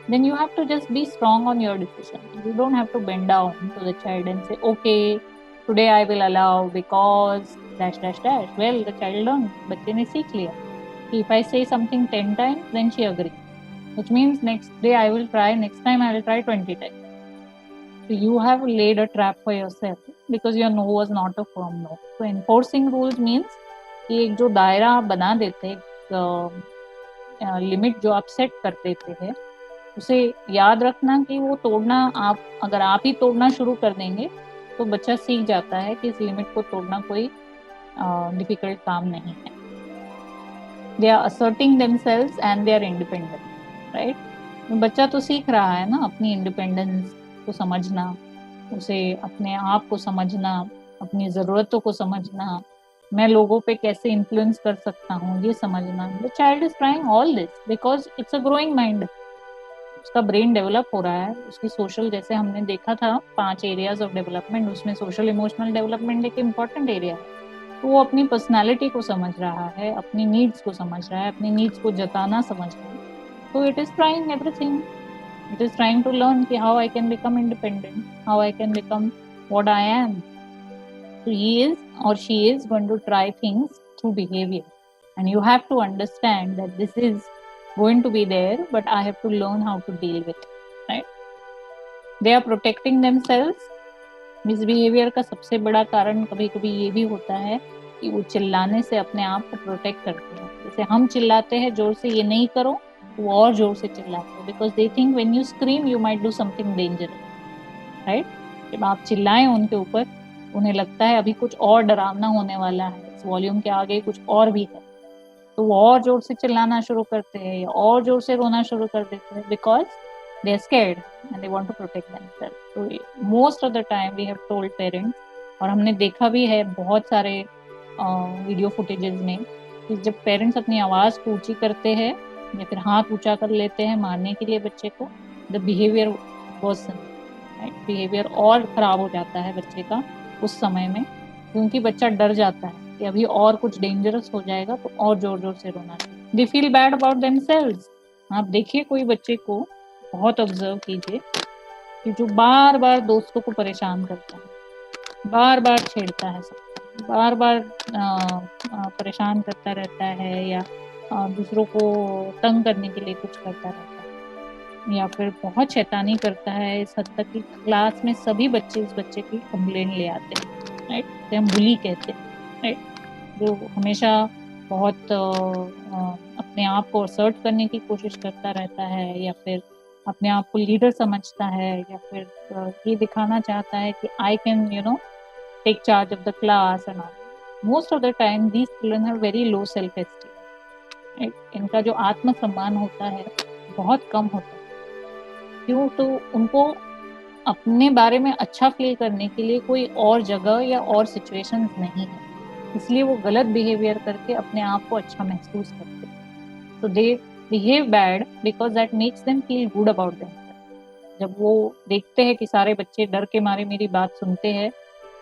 then you have to just be strong on your decision. You don't have to bend down to the child and say, okay, today I will allow because dash dash dash. Well, the child learned, बच्चे ने सीख लिया कि if I say something 10 times, then she agrees, which means next day I will try, next time I will try 20 times. So you have laid a trap for yourself because your no was not a firm no. So enforcing rules means कि एक जो दायरा आप बना देते हैं, limit जो आप सेट कर देते हैं, उसे याद रखना कि वो तोड़ना, आप अगर आप ही तोड़ना शुरू कर देंगे तो बच्चा सीख जाता है कि इस लिमिट को तोड़ना कोई डिफिकल्ट काम नहीं है। They are asserting themselves and they are independent, right? बच्चा तो सीख रहा है ना अपनी इंडिपेंडेंस को समझना, उसे अपने आप को समझना, अपनी ज़रूरतों को समझना, मैं लोगों पे कैसे इन्फ्लुएंस कर सकता हूँ ये समझना। The child is trying all this because it's a growing mind, उसका ब्रेन डेवलप हो रहा है, उसकी सोशल, जैसे हमने देखा था 5 एरियाज ऑफ डेवलपमेंट, उसमें सोशल इमोशनल डेवलपमेंट एक इम्पॉर्टेंट एरिया है। तो वो अपनी पर्सनालिटी को समझ रहा है, अपनी नीड्स को समझ रहा है, अपनी नीड्स को जताना समझ रहा है। तो it is trying everything, it is trying to learn कि how I can become independent, how I can become what I am. So he is or she is going to try things through behavior, and you have to understand that this is going to be there, but I have to learn how to deal with it, right? They are protecting themselves. Misbehaviour का सबसे बड़ा कारण कभी कभी ये भी होता है कि वो चिल्लाने से अपने आप को प्रोटेक्ट करते हैं। जैसे हम चिल्लाते हैं जोर से ये नहीं करो, वो और जोर से चिल्लाते हैं because they think when you scream you might do something dangerous, right. जब आप चिल्लाएं उनके ऊपर, उन्हें लगता है अभी कुछ और डरावना होने वाला है, इस वॉल्यूम के आगे कुछ और भी है, तो वो और जोर से चिल्लाना शुरू करते हैं या और जोर से रोना शुरू कर देते हैं because they are scared and they want to protect themselves. तो most of the time we have told parents, और हमने देखा भी है बहुत सारे वीडियो फुटेजेस में कि जब पेरेंट्स अपनी आवाज़ को ऊंची करते हैं या फिर हाथ ऊंचा कर लेते हैं मारने के लिए बच्चे को, द बिहेवियर वर्सन, बिहेवियर और ख़राब हो जाता है बच्चे का उस समय में, क्योंकि बच्चा डर जाता है कि अभी और कुछ डेंजरस हो जाएगा तो और जोर जोर से रोना चाहिए। They feel bad about themselves. आप देखिए कोई बच्चे को बहुत ऑब्जर्व कीजिए कि जो बार बार दोस्तों को परेशान करता है, बार बार छेड़ता है सबको, बार बार परेशान करता रहता है या दूसरों को तंग करने के लिए कुछ करता रहता है, या फिर बहुत शैतानी करता है इस हद तक कि क्लास में सभी बच्चे इस बच्चे की कंप्लेंट ले आते हैं, राइट, हम बुली कहते हैं, राइट, जो हमेशा बहुत अपने आप को असर्ट करने की कोशिश करता रहता है या फिर अपने आप को लीडर समझता है या फिर ये दिखाना चाहता है कि I can you know take charge of the class and all. Most of the time these children have very low self esteem. इनका जो आत्मसम्मान होता है बहुत कम होता है। क्यों? तो उनको अपने बारे में अच्छा फील करने के लिए कोई और जगह या और सिचुएशंस नहीं है, इसलिए वो गलत बिहेवियर करके अपने आप को अच्छा महसूस करते हैं। तो they behave bad because that makes them feel good about themselves. जब वो देखते हैं कि सारे बच्चे डर के मारे मेरी बात सुनते हैं,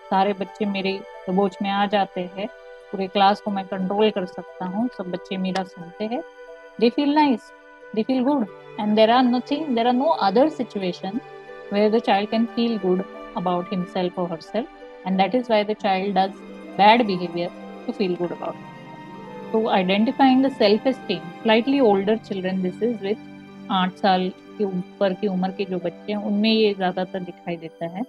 सारे बच्चे मेरे दबोच में आ जाते हैं, पूरे क्लास को मैं कंट्रोल कर सकता हूँ, सब बच्चे मेरा सुनते हैं, they feel nice, they feel good, and there are no other situation where the child can feel good about himself or herself, and that is why the child does bad behavior to feel good about it. So identifying the self esteem, slightly older children, this is with 8 साल के ऊपर की उम्र के जो बच्चे हैं उनमें ये ज़्यादातर दिखाई देता है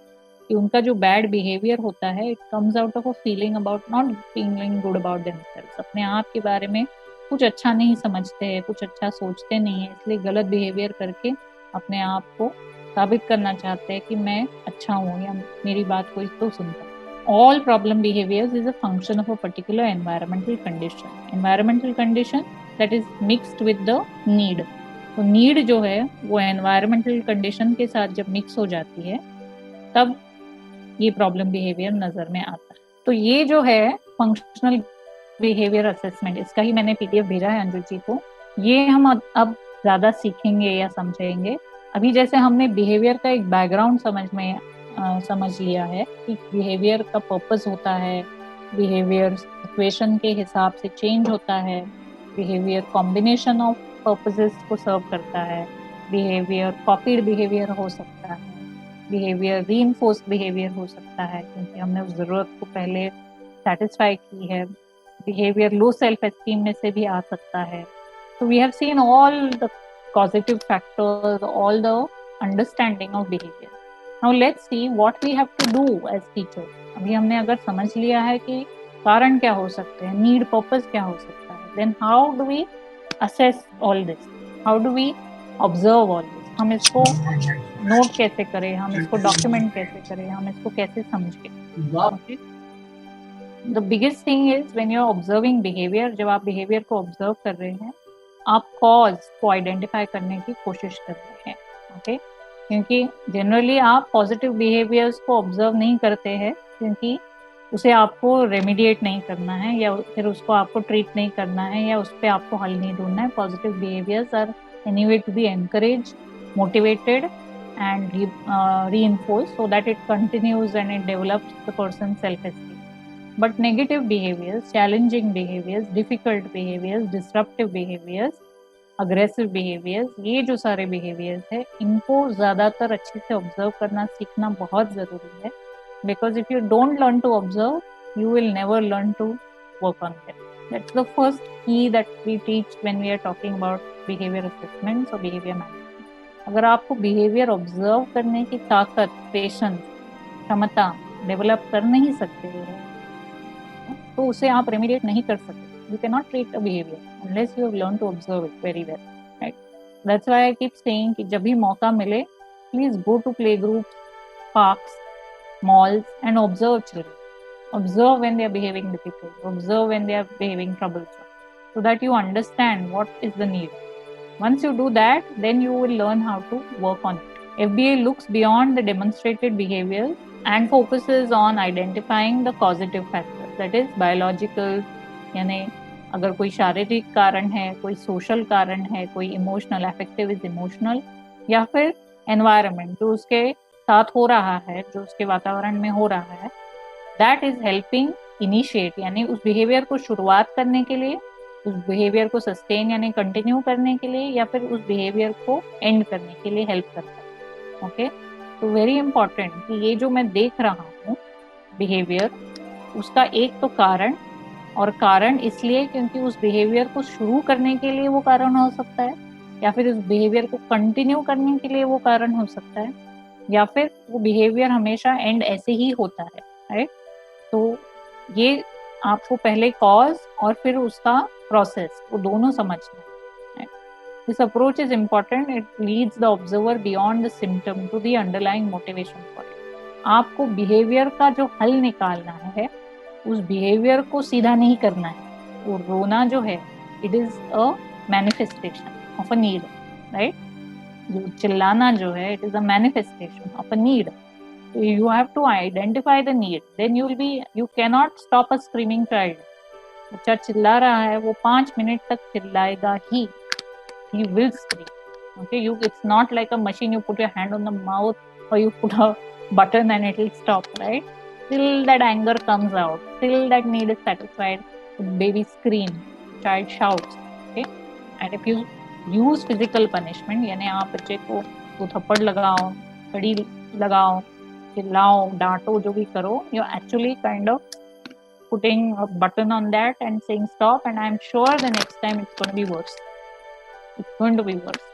कि उनका जो बैड बिहेवियर होता है, it comes out of a feeling about not feeling good about themselves. अपने आप के बारे में कुछ अच्छा नहीं समझते हैं, कुछ अच्छा सोचते नहीं है, इसलिए गलत बिहेवियर करके अपने आप को साबित करना चाहते हैं कि मैं अच्छा हूँ या मेरी बात कोई तो सुनता है। All problem behaviours is a function of a particular environmental condition that is mixed with the need. तो नीड जो है वो एनवायरमेंटल कंडीशन के साथ जब मिक्स हो जाती है तब ये प्रॉब्लम बिहेवियर नजर में आता है। तो ये जो है फंक्शनल बिहेवियर असेसमेंट, इसका ही मैंने पीडीएफ भेजा है अंजू जी को। ये हम अब ज्यादा सीखेंगे या समझेंगे। अभी जैसे हमने बिहेवियर का एक बैकग्राउंड समझ लिया है कि बिहेवियर का पर्पस होता है, बिहेवियर सिचुएशन के हिसाब से चेंज होता है, बिहेवियर कॉम्बिनेशन ऑफ पर्पसेस को सर्व करता है, बिहेवियर कॉपीड बिहेवियर हो सकता है, बिहेवियर रीइंफोर्स्ड बिहेवियर हो सकता है क्योंकि हमने उस जरूरत को पहले सेटिस्फाई की है, बिहेवियर लो सेल्फ एस्टीम में से भी आ सकता है। So we have seen all the causative factors, all the understanding of behavior. Now let's see what we have to do as teachers. अभी हमने अगर समझ लिया है कि कारण क्या हो सकते हैं, नीड पर्पस क्या हो सकता है, then how do we assess all this? How do we observe all this? हम इसको नोट कैसे करें, हम इसको डॉक्यूमेंट कैसे करें, हम इसको कैसे समझें? The biggest thing is when you're observing behavior, जब आप behavior को observe कर रहे हैं, आप cause को identify करने की कोशिश कर रहे हैं, okay? क्योंकि generally आप positive behaviors को observe नहीं करते हैं क्योंकि उसे आपको remediate नहीं करना है या फिर उसको आपको treat नहीं करना है या उस पर आपको हल नहीं ढूंढना है। Positive behaviors are anyway to be encouraged, motivated and reinforced so that it continues and it develops the person's self-esteem. But negative behaviors, challenging behaviors, difficult behaviors, disruptive behaviors, aggressive behaviors, ये जो सारे behaviors है इनको ज़्यादातर अच्छे से observe करना सीखना बहुत ज़रूरी है, because if you don't learn to observe, you will never learn to work on them. That's the first key that we teach when we are talking about behavior assessments or behavior management. अगर आपको behavior observe करने की ताकत, patience, क्षमता develop कर नहीं सकते हो तो उसे आप रेमिडिएट नहीं कर सकते। You cannot treat a behavior unless you have learned to observe it very well, right? That's why I keep saying कि जब भी मौका मिले, please go to playgroups, parks, malls and observe children. Observe when they are behaving difficult. Observe when they are behaving troublesome, so that you understand what is the need. Once you do that, then you will learn how to work on it. FBA looks beyond the demonstrated behaviors and focuses on identifying the causative factors. That is biological, यानी अगर कोई शारीरिक कारण है, कोई social कारण है, कोई इमोशनल, अफेक्टिव इज इमोशनल, या फिर एनवायरनमेंट जो उसके साथ हो रहा है, जो उसके वातावरण में हो रहा है, दैट इज हेल्पिंग इनिशिएट, यानी उस बिहेवियर को शुरुआत करने के लिए, उस बिहेवियर को सस्टेन यानी कंटिन्यू करने के लिए, या फिर उस बिहेवियर को एंड करने के लिए हेल्प करता है। ओके, तो वेरी इंपॉर्टेंट कि ये जो मैं देख रहा हूँ बिहेवियर, उसका एक तो कारण, और कारण इसलिए क्योंकि उस बिहेवियर को शुरू करने के लिए वो कारण हो सकता है, या फिर उस बिहेवियर को कंटिन्यू करने के लिए वो कारण हो सकता है, या फिर वो बिहेवियर हमेशा एंड ऐसे ही होता है, राइट। तो ये आपको पहले कॉज और फिर उसका प्रोसेस, वो दोनों समझना है। This approach is important, it leads the observer beyond the symptom to the underlying motivation for it. आपको बिहेवियर का जो हल निकालना है, उस बिहेवियर को सीधा नहीं करना है। वो रोना जो है, it is a manifestation of a need, right. जो चिल्लाना जो है, it is a manifestation of a need. You have to identify the need, then you cannot stop a screaming child. बच्चा चिल्ला रहा है, वो 5 मिनट तक चिल्लाएगा ही, he will scream. Okay, it's not like a machine, you put your hand on the mouth or you put a button and it will stop, right? Till that anger comes out, till that need is satisfied, the baby screams, child shouts. Okay, and if you use physical punishment, यानी आप बच्चे को थप्पड़ लगाओ, कड़ी लगाओ, चिल्लाओ, डांटो, जो भी करो, you actually kind of putting a button on that and saying stop, and I'm sure the next time it's going to be worse. It's going to be worse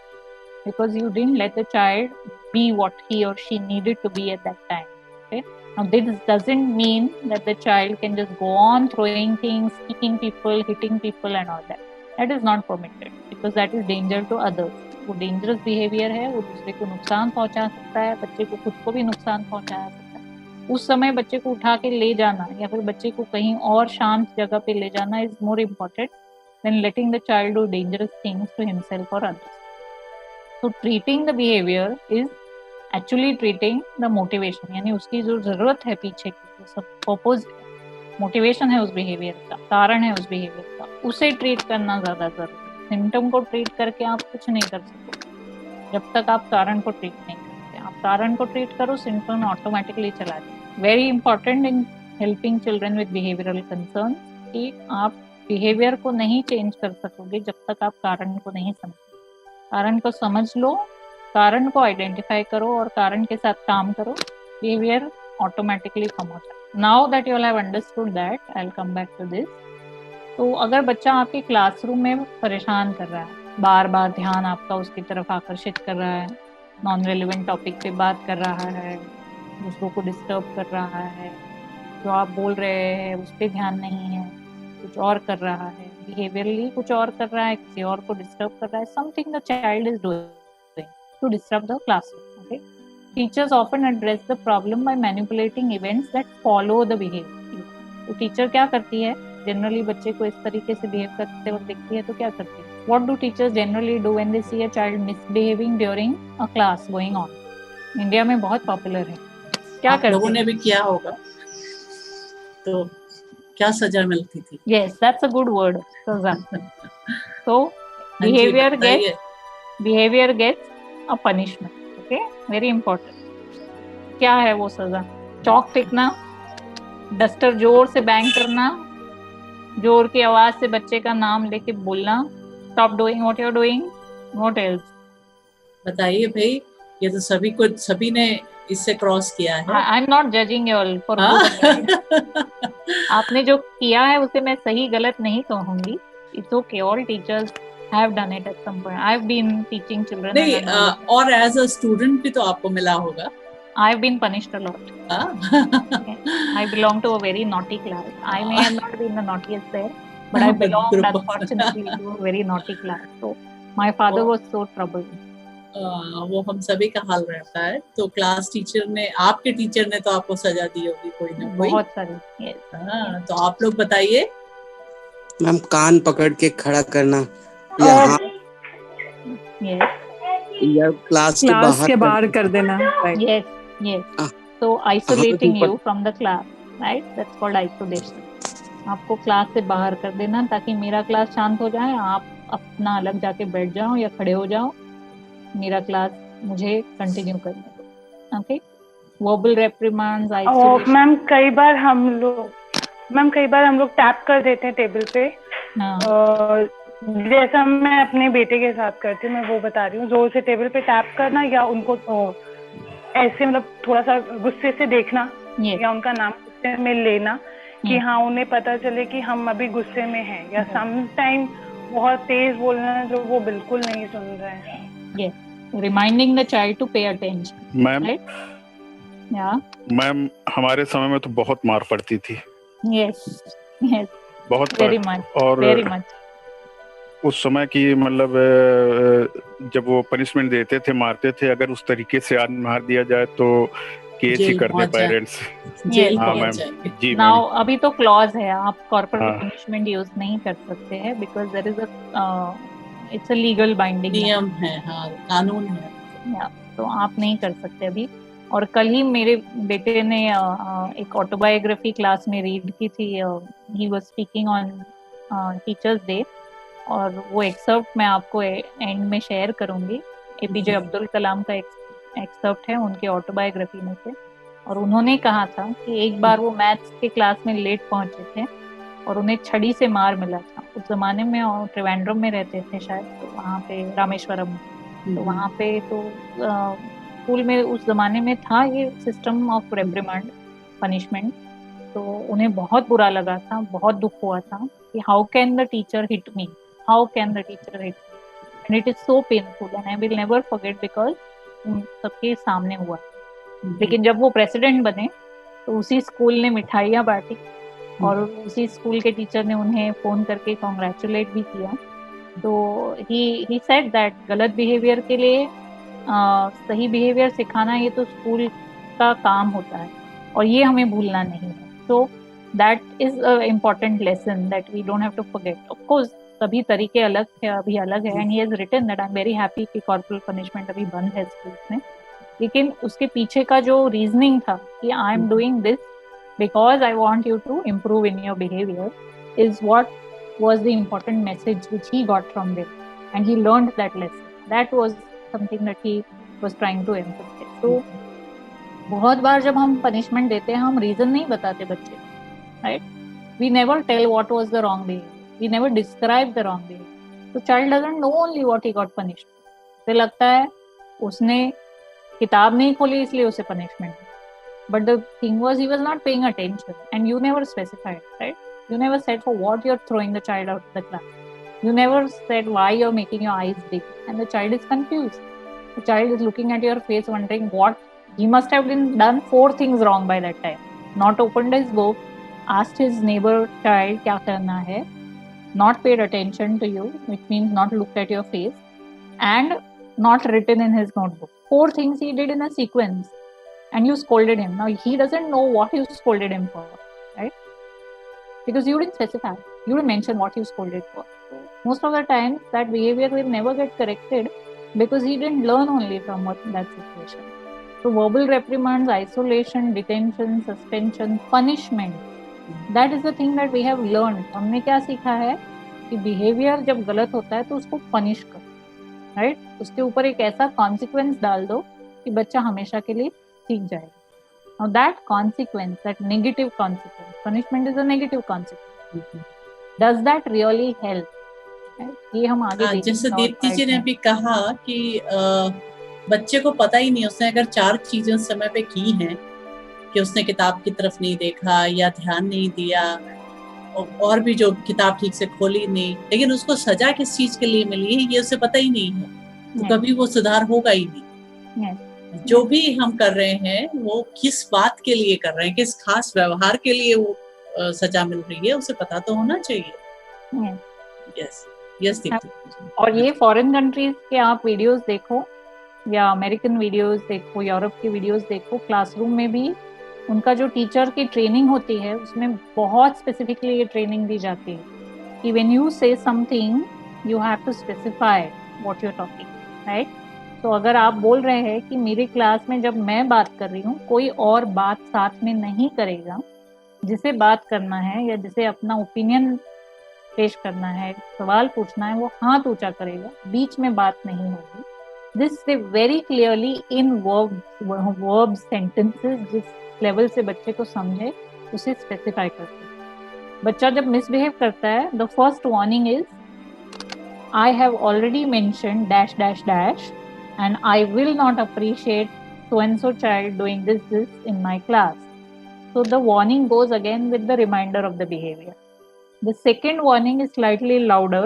because you didn't let the child be what he or she needed to be at that time. Okay, now this doesn't mean that the child can just go on throwing things, kicking people, hitting people and all that. That is not permitted because that is danger to others. वो dangerous behaviour है, वो दूसरे को नुकसान पहुंचा सकता है, बच्चे को खुद को भी नुकसान पहुंचा सकता है। उस समय बच्चे को उठा के ले जाना या फिर बच्चे को कहीं और शांत जगह पे ले जाना is more important than letting the child do dangerous things to himself और others. So treating the behaviour is actually treating the motivation, यानी उसकी जो जरूरत है पीछे की, जो सब पर्पस मोटिवेशन है उस बिहेवियर का, कारण है उस बिहेवियर का, उसे ट्रीट करना ज्यादा जरूरी है। सिम्टम को ट्रीट करके आप कुछ नहीं कर सकते जब तक आप कारण को ट्रीट नहीं करते। आप कारण को ट्रीट करो, सिम्टम ऑटोमेटिकली चला जाए। Very important in helping children with behavioural concern कि आप बिहेवियर को नहीं चेंज कर सकोगे जब तक आप कारण को नहीं समझो। कारण को समझ लो, कारण को आइडेंटिफाई करो और कारण के साथ काम करो, बिहेवियर ऑटोमेटिकली कम हो जाए। Now that you have understood that, I will come back to this. तो अगर बच्चा आपके क्लासरूम में परेशान कर रहा है, बार बार ध्यान आपका उसकी तरफ आकर्षित कर रहा है, नॉन रेलिवेंट टॉपिक पे बात कर रहा है, दूसरों को डिस्टर्ब कर रहा है, जो आप बोल रहे हैं उस पर ध्यान नहीं है, कुछ और कर रहा है, बिहेवियरली कुछ और कर रहा है, किसी और को डिस्टर्ब कर रहा है, something the child is doing to disturb the classroom. Okay, teachers often address the problem by manipulating events that follow the behaviour. तो टीचर क्या करती है, जनरली बच्चे को इस तरीके से बिहेव करते वक्त देखती है तो क्या करती है? What do teachers generally do when they see a child misbehaving during a class going on? India में बहुत पॉपुलर है। क्या करते हैं? लोगों ने भी किया होगा, तो क्या सजा मिलती थी? Yes, that's a good word, सजा। So behavior gets a punishment. Okay, very important. क्या है वो सजा? चौक फेंकना, डस्टर जोर से बैंग करना, जोर की आवाज से बच्चे का नाम लेके बोलना, stop doing what you are doing, what else? बताइए भाई, ये तो सभी ने इससे क्रॉस किया है। I am not judging you all for आपने जो किया है उसे मैं सही गलत नहीं कहूंगी। It's okay, all teachers have done it at some point. I have been teaching children. नहीं, और एज अ स्टूडेंट भी तो आपको मिला होगा। I have been punished a lot. I belong to a very naughty class. I may have not been the naughtiest there, but I belonged unfortunately to a very naughty class. So my father was so troubled. वो हम सभी का हाल रहता है। तो class teacher ने, आपके teacher ने तो आपको सजा दी होगी कोई ना कोई? बहुत सारी। हाँ, तो आप लोग बताइए। मैम, कान पकड़ के खड़ा करना या क्लास के बाहर कर देना। Yes. So isolating you from the class, right? That's called isolation. आपको क्लास से बाहर कर देना ताकि मेरा क्लास शांत हो जाए, आप अपना अलग जाके बैठ जाओ या खड़े हो जाओ, मेरा क्लास मुझे कंटिन्यू करने दो। Okay, verbal reprimands, isolation. Ma'am कई बार हम लोग टैप कर देते हैं टेबल पे। हाँ, जैसा मैं अपने बेटे के साथ करती हूँ, मैं वो बता रही हूँ, जोर से टेबल पे टैप करना या उनको ऐसे मतलब थोड़ा सा गुस्से से देखना या उनका नाम गुस्से में लेना कि हाँ उन्हें पता चले कि हम अभी गुस्से में हैं, या सम टाइम बहुत तेज बोलना जो वो बिल्कुल नहीं सुन रहे हैं। Reminding the child to pay attention. Ma'am ma'am हमारे समय में तो बहुत मार पड़ती थी। यस बहुत वेरी मच, और वेरी मच। उस समय की मतलब जब वो पनिशमेंट देते थे, मारते थे, अगर उस तरीके से आज मार दिया जाए तो केस ही करते पेरेंट्स। हाँ मैम जी। नाउ अभी तो क्लॉज है, आप कॉर्पोरल पनिशमेंट यूज नहीं कर सकते हैं because there is it's a legal binding नियम है, हाँ कानून है, तो आप नहीं कर सकते अभी। और कल ही मेरे बेटे ने एक ऑटोबायोग्राफी क्लास में रीड की थी, he was speaking on teachers day, और वो एक्सर्प्ट मैं आपको एंड में शेयर करूंगी। एपीजे अब्दुल कलाम का एक्सर्प्ट है उनके ऑटोबायोग्राफी में से। और उन्होंने कहा था कि एक बार वो मैथ्स के क्लास में लेट पहुंचे थे और उन्हें छड़ी से मार मिला था। उस जमाने में त्रिवेंद्रम में रहते थे शायद, तो वहाँ पे रामेश्वरम, तो वहाँ पे तो स्कूल में उस जमाने में था ये सिस्टम ऑफ रेप्रिमांड पनिशमेंट। तो उन्हें बहुत बुरा लगा था, बहुत दुख हुआ था कि how can the teacher hit me, how can the teacher hit me, and it is so painful and I will never forget because सबके सामने हुआ। लेकिन जब वो प्रेसिडेंट बने तो उसी स्कूल ने मिठाइयाँ बांटी और उसी स्कूल के टीचर ने उन्हें फोन करके कॉन्ग्रेचुलेट भी किया। तो ही सेड दैट गलत बिहेवियर के लिए सही बिहेवियर सिखाना ये तो स्कूल का काम होता है और ये हमें भूलना नहीं है। So that is a important lesson that we don't have to forget. Of course सभी तरीके अलग है, अभी अलग है, and he has written that I am very happy कि कॉर्पोरल पनिशमेंट अभी बंद है स्कूल्स में। लेकिन उसके पीछे का जो रीजनिंग था कि I am doing this because I want you to improve in your behavior is what was the important message which he got from them, and he learned that lesson. That was something that he was trying to emphasize. So बहुत बार जब हम punishment देते हैं हम reason नहीं बताते बच्चे, right? We never tell what was the wrong behavior. We never describe the wrong behavior. So child doesn't know only what he got punished. उसे लगता है उसने किताब नहीं खोली इसलिए उसे punishment। But the thing was, he was not paying attention, and you never specified, right? You never said for what you're throwing the child out of the class. You never said why you're making your eyes big, and the child is confused. The child is looking at your face, wondering what he must have done 4 things wrong by that time. Not opened his book, asked his neighbor child क्या करना है, not paid attention to you, which means not looked at your face, and not written in his notebook. 4 things he did in a sequence. And you scolded him. Now he doesn't know what you scolded him for, right? Because you didn't specify, you didn't mention what you scolded for. So most of the time that behavior will never get corrected because he didn't learn only from that situation. So verbal reprimands, isolation, detention, suspension, punishment, that is the thing that we have learned. हमने क्या सीखा है कि behavior जब गलत होता है तो उसको punish करो, right? उसके ऊपर एक ऐसा consequence डाल दो कि बच्चा हमेशा के लिए सीख जाएगा। Now that consequence, that negative consequence, punishment is a negative consequence. Does that really help? ये हम आगे देखेंगे। जैसे दीप्ति जी ने भी कहा कि बच्चे को पता ही नहीं, उसने अगर 4 चीजें समय पे की हैं कि उसने किताब की तरफ नहीं देखा या ध्यान नहीं दिया और भी जो किताब ठीक से खोली नहीं, लेकिन उसको सजा किस चीज के लिए मिली है ये उसे पता ही नहीं है, तो कभी वो सुधार होगा ही नहीं। जो भी हम कर रहे हैं वो किस बात के लिए कर रहे हैं, किस खास व्यवहार के लिए वो सजा मिल रही है, उसे पता तो होना चाहिए। यस दीप्ति। और ये फॉरेन कंट्रीज के आप वीडियोस देखो या अमेरिकन वीडियोस देखो, यूरोप की वीडियोस देखो, क्लासरूम में भी उनका जो टीचर की ट्रेनिंग होती है उसमें बहुत स्पेसिफिकली ये ट्रेनिंग दी जाती है कि when you say something you have to specify what you are talking, right? तो अगर आप बोल रहे हैं कि मेरी क्लास में जब मैं बात कर रही हूँ कोई और बात साथ में नहीं करेगा, जिसे बात करना है या जिसे अपना ओपिनियन पेश करना है, सवाल पूछना है, वो हाथ ऊंचा करेगा, बीच में बात नहीं होगी। दिस से very clearly in verb sentences जिस लेवल से बच्चे को समझे उसे स्पेसिफाई करते हैं। बच्चा जब मिसबिहेव करता है, the first warning is I have already mentioned dash dash dash and I will not appreciate so and so child doing this in my class. So the warning goes again with the reminder of the behavior. The second warning is slightly louder,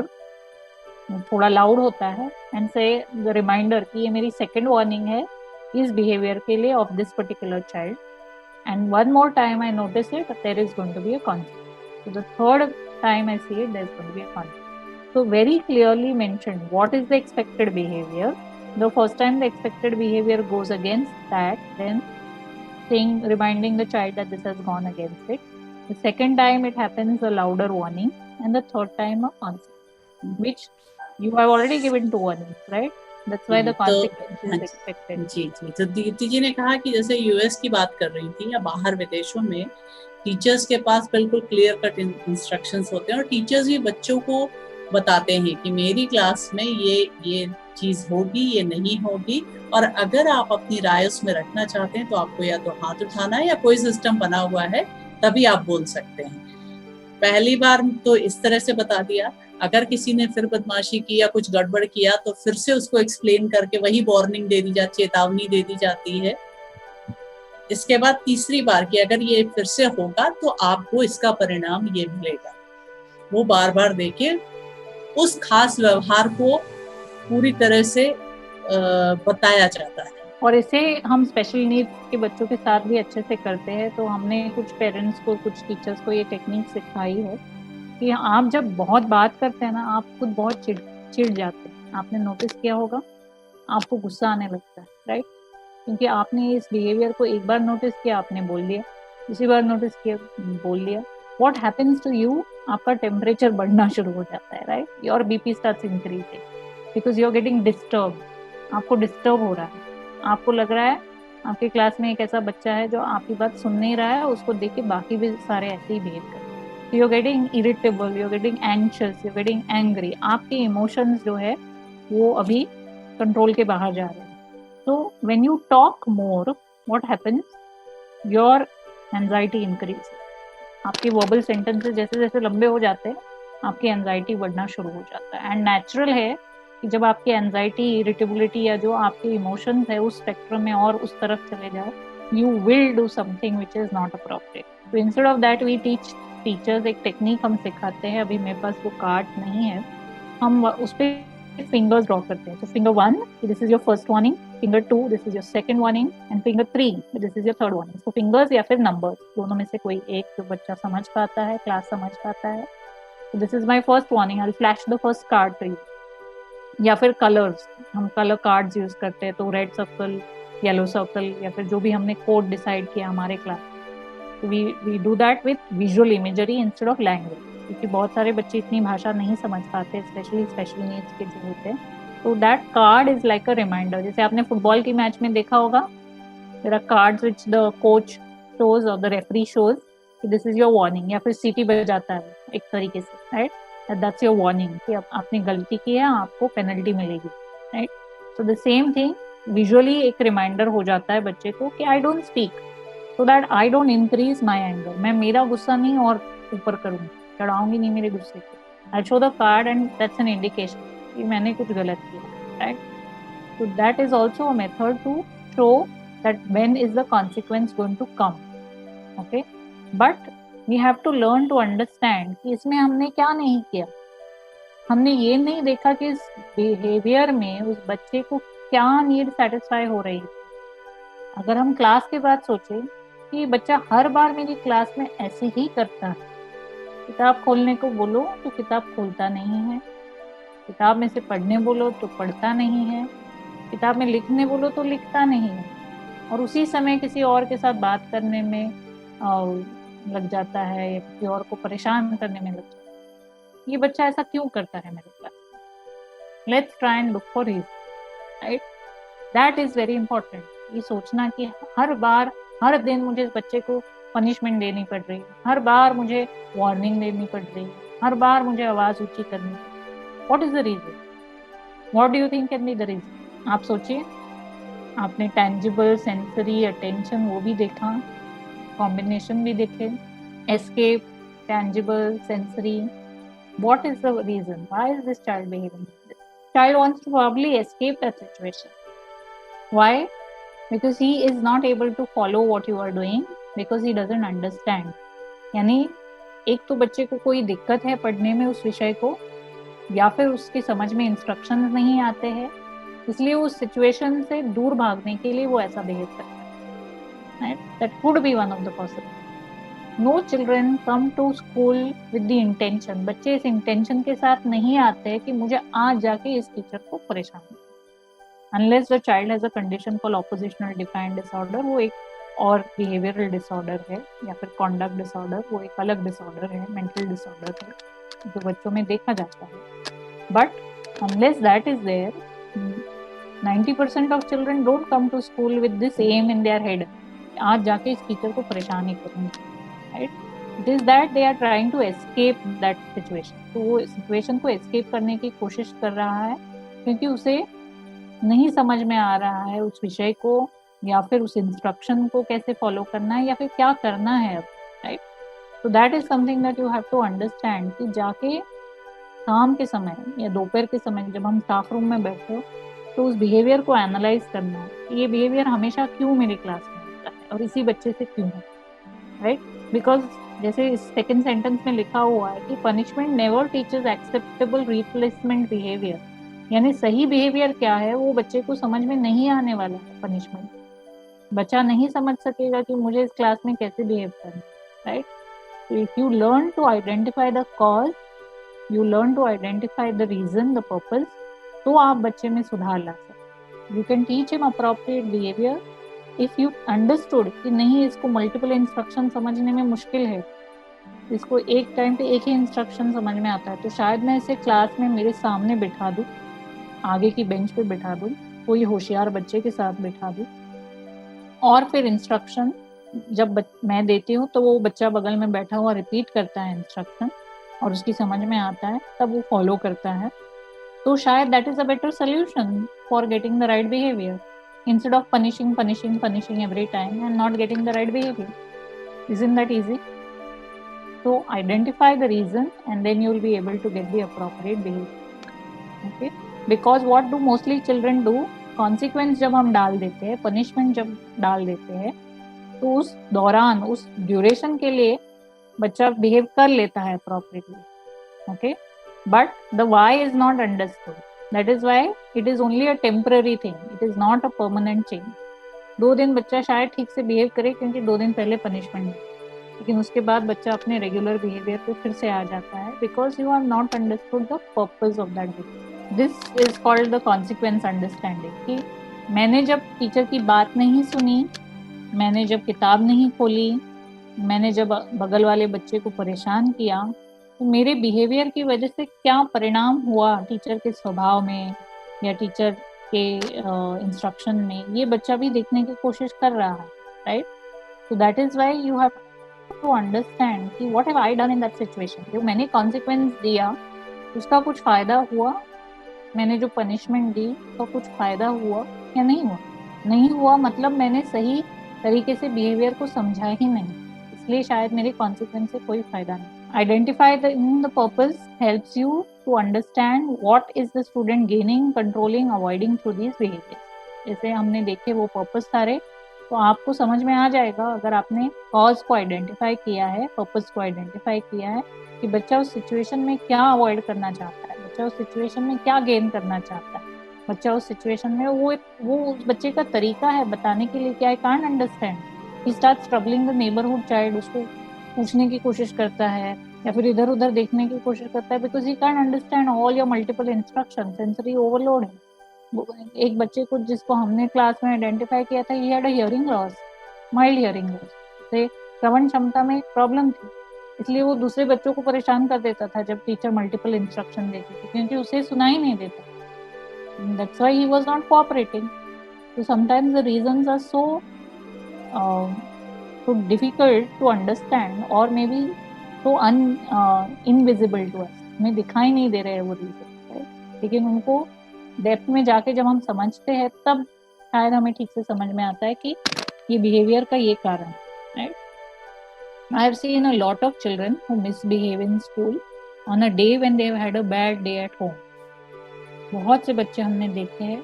थोड़ा loud होता है, and say the reminder कि ये मेरी second warning है इस behavior के लिए of this particular child, and one more time I notice it, there is going to be a consequence. So the third time I see it, there is going to be a consequence. So very clearly mentioned what is the expected behavior. The first time the expected behavior goes against that, then reminding the child that this has gone against it. The second time it happens a louder warning, and the third time a consequence, which you have already given 2 warnings, right? That's why the consequence is expected. जी जी, तो दीप्ति जी ने कहा कि जैसे US की बात कर रही थी या बाहर विदेशों में टीचर्स के पास बिल्कुल क्लियर कट इंस्ट्रक्शंस होते हैं और टीचर्स भी बच्चों को बताते हैं कि मेरी क्लास में ये चीज होगी, ये नहीं होगी, और अगर आप अपनी राय उसमें रखना चाहते हैं तो आपको या तो हाथ उठाना है या कोई सिस्टम बना हुआ है तभी आप बोल सकते हैं। पहली बार तो इस तरह से बता दिया, अगर किसी ने फिर बदमाशी की या कुछ गड़बड़ किया तो फिर से उसको एक्सप्लेन करके वही वार्निंग दे दी जाती, चेतावनी दे दी जाती है। इसके बाद तीसरी बार कि अगर ये फिर से होगा तो आपको इसका परिणाम ये मिलेगा। वो बार बार देके उस खास व्यवहार को पूरी तरह से बताया जाता है। और इसे हम स्पेशल नीड्स के बच्चों के साथ भी अच्छे से करते हैं। तो हमने कुछ पेरेंट्स को, कुछ टीचर्स को ये टेक्निक सिखाई है कि आप जब बहुत बात करते हैं ना, आप खुद बहुत चिढ़ जाते हैं। आपने नोटिस किया होगा, आपको गुस्सा आने लगता है, राइट? क्योंकि आपने इस बिहेवियर को एक बार नोटिस किया, आपने बोल दिया, दूसरी बार नोटिस किया, बोल दिया। What happens to you? आपका टेम्परेचर बढ़ना शुरू हो जाता है, right? Your BP starts increasing because you are getting disturb. आपको डिस्टर्ब हो रहा है, आपको लग रहा है आपकी क्लास में एक ऐसा बच्चा है जो आपकी बात सुन नहीं रहा है, उसको देख के बाकी भी सारे ऐसे ही बिहेव कर रहे हैं। You are getting irritable, you are getting anxious, you are getting angry. आपके इमोशंस जो है वो अभी कंट्रोल के बाहर जा रहे हैं। So when you talk more, what happens? Your anxiety increases. आपके वर्बल सेंटेंसेस जैसे जैसे लंबे हो जाते हैं, आपकी एंजाइटी बढ़ना शुरू हो जाता है। एंड नेचुरल है कि जब आपकी एंजाइटी, इरिटेबिलिटी या जो आपके इमोशंस है उस स्पेक्ट्रम में और उस तरफ चले जाए, you will do something which is not appropriate. तो instead of that we teachers एक टेक्निक हम सिखाते हैं। अभी मेरे पास वो कार्ड नहीं है, हम उस पर फिंगर्स ड्रॉ करते हैं। तो finger 1, this is your first warning, finger 2, this is your second warning, and finger 3, this is your third warning. तो फिंगर्स या फिर नंबर्स, दोनों में से कोई एक जो बच्चा समझ पाता है, क्लास समझ पाता है। तो this is my first warning, I will flash the first card to you. या फिर कलर्स, हम कलर कार्ड्स यूज करते हैं, तो रेड सर्कल, येलो सर्कल, या फिर जो भी हमने कोड डिसाइड किया हमारे क्लास, तो we do that with visual imagery instead of language, क्योंकि बहुत सारे बच्चे इतनी भाषा नहीं समझ पाते, स्पेशली स्पेशल नीड्स के जो होते हैं। तो that card is like a reminder. जैसे आपने फुटबॉल की मैच में देखा होगा, there are cards which the coach shows और द रेफरी शोज कि दिस इज योर वार्निंग, या फिर सीटी बजाता है एक तरीके से, राइट? दैट्स योर वार्निंग कि अब आपने गलती की है, आपको पेनल्टी मिलेगी, right? So the same thing, visually एक रिमाइंडर हो जाता है बच्चे को कि I don't speak so that I don't increase my anger. मैं मेरा गुस्सा नहीं और ऊपर करूँगी, चढ़ाऊंगी नहीं मेरे गुस्से को। I show the card and that's an indication कि मैंने कुछ गलत किया, right? So that is also a method to show that when is the consequence going to come, okay? But we have to learn to understand कि इसमें हमने क्या नहीं किया। हमने ये नहीं देखा कि इस बिहेवियर में उस बच्चे को क्या नीड सेटिस्फाई हो रही है। अगर हम क्लास के बाद सोचे कि बच्चा हर बार मेरी क्लास में ऐसे ही करता है, किताब खोलने को बोलो तो किताब खोलता नहीं है, किताब में से पढ़ने बोलो तो पढ़ता नहीं है, किताब में लिखने बोलो तो लिखता नहीं है, और उसी समय किसी और के साथ बात करने में लग जाता है या किसी और को परेशान करने में लग जाता है। ये बच्चा ऐसा क्यों करता है मेरे class? Let's try and look for reason, right? That is very important. ये सोचना कि हर बार, हर दिन मुझे इस बच्चे को पनिशमेंट देनी पड़ रही है, हर बार मुझे वार्निंग देनी पड़ रही है, हर बार मुझे आवाज ऊंची करनी पड़ रही है. What is the reason? What do you think can be the reason? आप सोचिए. आपने टेंजिबल, सेंसरी, अटेंशन वो भी देखा, कॉम्बिनेशन भी देखे, escape, tangible, sensory. What is the reason? Why is this child behaving like this? Child wants to probably escape that situation. Why? Because he is not able to follow what you are doing because he doesn't understand. यानी एक तो बच्चे को कोई दिक्कत है पढ़ने में उस विषय को, या फिर उसकी समझ में इंस्ट्रक्शंस नहीं आते हैं, इसलिए उस सिचुएशन से दूर भागने के लिए वो ऐसा बिहेव करता है. Right? That could be one of the possibilities. No children come to school with the intention. बच्चे इस इंटेंशन के साथ नहीं आते कि मुझे आज जाके इस टीचर को परेशान करना. Unless the child has a condition called oppositional defiant disorder, वो एक और behavioral disorder है, या फिर conduct disorder, वो एक अलग disorder है, mental disorder है, जो बच्चों में देखा जाता है. But unless that is there, 90% of children don't come to school with this aim in their head. आज जाके इस टीचर को परेशान ही करूँगी. Right? It is that they are trying to escape that situation. तो वो situation को escape करने की कोशिश कर रहा है क्योंकि उसे नहीं समझ में आ रहा है उस विषय को, या फिर उस इंस्ट्रक्शन को कैसे फॉलो करना है, या फिर क्या करना है अब. राइट? तो that is something that you have to understand कि जाके शाम के समय या दोपहर के समय जब हम स्टाफ रूम में बैठे हो तो उस बिहेवियर को एनालाइज करना है. ये बिहेवियर हमेशा क्यों मेरी क्लास में होता है और इसी बच्चे से क्यों है. राइट? बिकॉज जैसे इस सेकेंड सेंटेंस में लिखा हुआ है कि punishment never teachers acceptable replacement behaviour, यानी सही बिहेवियर क्या है वो बच्चे को समझ में नहीं आने वाला है. पनिशमेंट बच्चा नहीं समझ सकेगा कि मुझे इस क्लास में कैसे बिहेव करना. Right? If you learn to identify the cause, you learn to identify the reason, the purpose, तो आप बच्चे में सुधार ला सकते. You can teach him appropriate behaviour if you understood कि नहीं इसको मल्टीपल इंस्ट्रक्शन समझने में मुश्किल है, इसको एक टाइम पे एक ही इंस्ट्रक्शन समझ में आता है, तो शायद मैं इसे क्लास में मेरे सामने बिठा दूं, आगे की बेंच पे बिठा दूं, कोई होशियार बच्चे के साथ बिठा दूं, और फिर इंस्ट्रक्शन जब मैं देती हूँ तो वो बच्चा बगल में बैठा हुआ रिपीट करता है इंस्ट्रक्शन और उसकी समझ में आता है, तब वो फॉलो करता है. तो शायद that is a better solution for getting the right behaviour instead of punishing every time and not getting the right behavior. Isn't that easy? So identify the reason and then you will be able to get the appropriate behavior. Okay? Because what do mostly children do? Consequence जब हम डाल देते हैं, punishment जब डाल देते हैं, तो उस दौरान, उस ड्यूरेशन के लिए बच्चा बिहेव कर लेता है appropriately. Okay? But the why is not understood. That is why it is only a temporary thing. It is not a permanent change. 2 दिन बच्चा शायद ठीक से बिहेव करे क्योंकि 2 दिन पहले पनिशमेंट है, लेकिन उसके बाद बच्चा अपने रेगुलर बिहेवियर पे फिर से आ जाता है because you have not understood the purpose of that behaviour. This is called the consequence understanding. कि मैंने जब टीचर की बात नहीं सुनी, मैंने जब किताब नहीं खोली, मैंने जब बगल वाले बच्चे को परेशान किया, तो मेरे बिहेवियर की वजह से क्या परिणाम हुआ टीचर के स्वभाव में या टीचर के इंस्ट्रक्शन में, ये बच्चा भी देखने की कोशिश कर रहा है. Right? So that is why you have to understand कि what have I done in that situation. जो मैंने कॉन्सिक्वेंस दिया उसका कुछ फायदा हुआ, मैंने जो पनिशमेंट दी तो कुछ फायदा हुआ या नहीं हुआ. नहीं हुआ मतलब मैंने सही तरीके से बिहेवियर को समझा ही नहीं, इसलिए शायद मेरे कॉन्सिक्वेंस से कोई फायदा नहीं. Identify the purpose helps you to understand what is the student gaining, controlling, avoiding through these behaviors. जैसे हमने देखे वो पर्पस सारे, तो आपको समझ में आ जाएगा अगर आपने कॉज को आइडेंटिफाई किया है, पर्पस को आइडेंटिफाई किया है कि बच्चा उस सिचुएशन में क्या अवॉइड करना चाहता है, बच्चा उस सिचुएशन में क्या गेन करना चाहता है, बच्चा उस सिचुएशन में वो उस बच्चे का तरीका है बताने के लिए कि I can't understand. He starts troubling the neighbourhood child. उसको पूछने की कोशिश करता है या फिर इधर उधर देखने की कोशिश करता है because he can't understand all your multiple instruction. Sensory overload है. एक बच्चे को जिसको हमने क्लास में आइडेंटिफाई किया था, he had a hearing loss, mild hearing loss, से श्रवण क्षमता में एक प्रॉब्लम थी, इसलिए वो दूसरे बच्चों को परेशान कर देता था जब टीचर मल्टीपल इंस्ट्रक्शन देती थी क्योंकि उसे सुनाई नहीं देता. That's why he was not cooperating. So sometimes the reasons are so so difficult to understand or maybe so invisible to us, हमें दिखाई नहीं दे रहे हैं वो रीजन, लेकिन उनको डेप्थ में जाके जब हम समझते हैं तब शायद हमें ठीक से समझ में आता है कि ये बिहेवियर का ये कारण है, right. I have seen a lot of children who misbehave in school on a day when they have had a bad day at home. बहुत से बच्चे हमने देखे हैं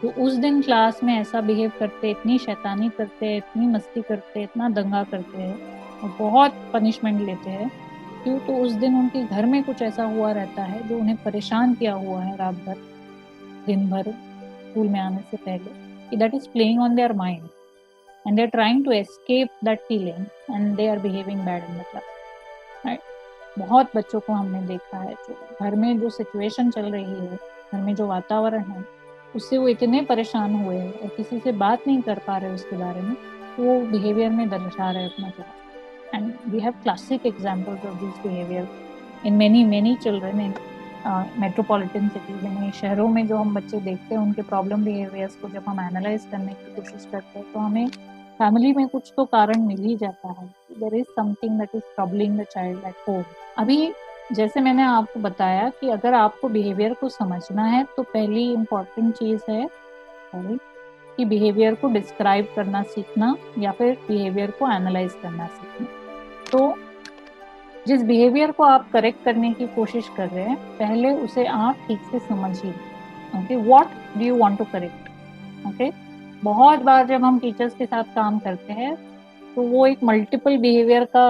तो उस दिन क्लास में ऐसा बिहेव करते, इतनी शैतानी करते हैं, इतनी मस्ती करते हैं, इतना दंगा करते हैं और बहुत पनिशमेंट लेते हैं, क्यों? तो उस दिन उनके घर में कुछ ऐसा हुआ रहता है जो उन्हें परेशान किया हुआ है रात भर, दिन भर, स्कूल में आने से पहले, that is playing on their mind and they're trying to escape that feeling and they are behaving bad in the class, right? बहुत बच्चों को हमने देखा है जो घर में जो सिचुएशन चल रही है, घर में जो वातावरण है, उससे वो इतने परेशान हुए हैं और किसी से बात नहीं कर पा रहे उसके बारे में, तो वो बिहेवियर में दर्शा रहे अपना class. And we have classic examples of this behaviour in many children in metropolitan cities. यानी शहरों में जो हम बच्चे देखते हैं उनके प्रॉब्लम बिहेवियर्स को जब हम एनालाइज करने की कोशिश करते हैं तो हमें फैमिली में कुछ तो कारण मिल ही जाता है, there is something that is troubling the child at home. अभी जैसे मैंने आपको बताया कि अगर आपको बिहेवियर को समझना है तो पहली इम्पॉर्टेंट चीज़ है कि बिहेवियर को डिस्क्राइब करना सीखना या फिर बिहेवियर को एनालाइज करना सीखना। तो जिस बिहेवियर को आप करेक्ट करने की कोशिश कर रहे हैं पहले उसे आप ठीक से समझिए, okay, what do you want to correct, okay. बहुत बार जब हम टीचर्स के साथ काम करते हैं तो वो एक मल्टीपल बिहेवियर का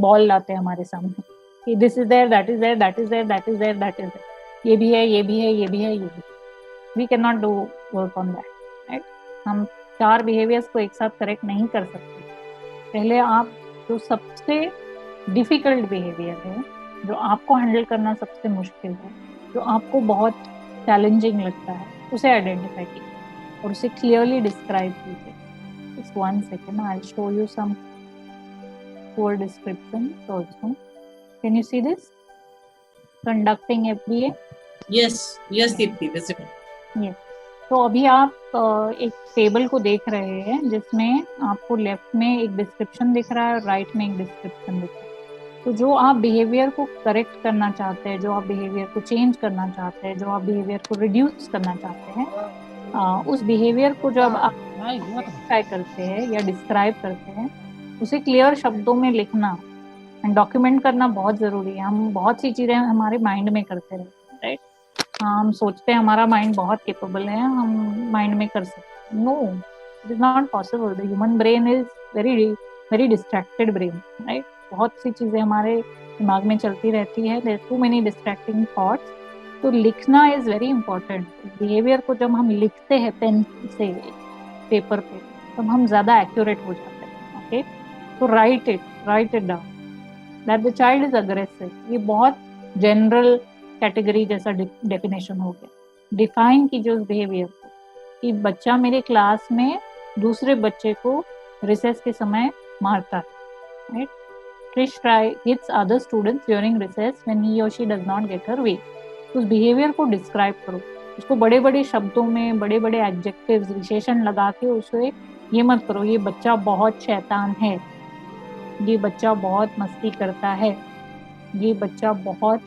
बॉल लाते हैं हमारे सामने कि this is there, that is there, that is there, that is there, that is there, ये भी है, ये भी है, ये भी है, ये भी। We can not do work on that, right. हम 4 बिहेवियर्स को एक साथ करेक्ट नहीं कर सकते। पहले आप जो सबसे डिफिकल्ट बिहेवियर है, जो आपको हैंडल करना सबसे मुश्किल है, जो आपको बहुत चैलेंजिंग लगता है, उसे आइडेंटिफाई कीजिए और उसे क्लियरली डिस्क्राइब कीजिए। Just 1 second, I'll show you some poor descriptions also. Can you see this? Conducting FBA? Yes, Deepti, visible. Yes. तो अभी आप एक टेबल को देख रहे हैं जिसमें आपको लेफ्ट में एक डिस्क्रिप्शन दिख रहा है और राइट में एक डिस्क्रिप्शन दिख रहा है। तो जो आप बिहेवियर को करेक्ट करना चाहते हैं, जो आप बिहेवियर को चेंज करना चाहते हैं, जो आप बिहेवियर को रिड्यूस करना चाहते हैं, उस बिहेवियर को जब आप आइडेंटिफाई करते हैं या डिस्क्राइब करते हैं उसे क्लियर शब्दों में लिखना एंड डॉक्यूमेंट करना बहुत ज़रूरी है। हम बहुत सी चीज़ें हमारे माइंड में करते रहते हैं, राइट। हम सोचते हैं हमारा माइंड बहुत कैपेबल है, हम माइंड में कर सकते हैं। No, it is not possible. The human brain is very distracted brain, right. बहुत सी चीज़ें हमारे दिमाग में चलती रहती है, there too many distracting thoughts. तो लिखना इज़ वेरी इंपॉर्टेंट। बिहेवियर को जब हम लिखते हैं पेन से पेपर पे तब हम ज़्यादा एक्यूरेट हो जाते हैं, ओके। तो right it down that the child is aggressive. ये बहुत जनरल कैटेगरी जैसा डेफिनेशन हो गया। डिफाइन कीजिए उस बिहेवियर को कि बच्चा मेरे क्लास में दूसरे बच्चे को रिसेस के समय मारता है, right. Krish hits other students during recess when he or she does not get her way. उस बिहेवियर को डिस्क्राइब करो, उसको बड़े बड़े शब्दों में बड़े बड़े एडजेक्टिव्स विशेषण लगा के उसे ये मत करो ये बच्चा बहुत शैतान है, ये बच्चा बहुत मस्ती करता है, ये बच्चा बहुत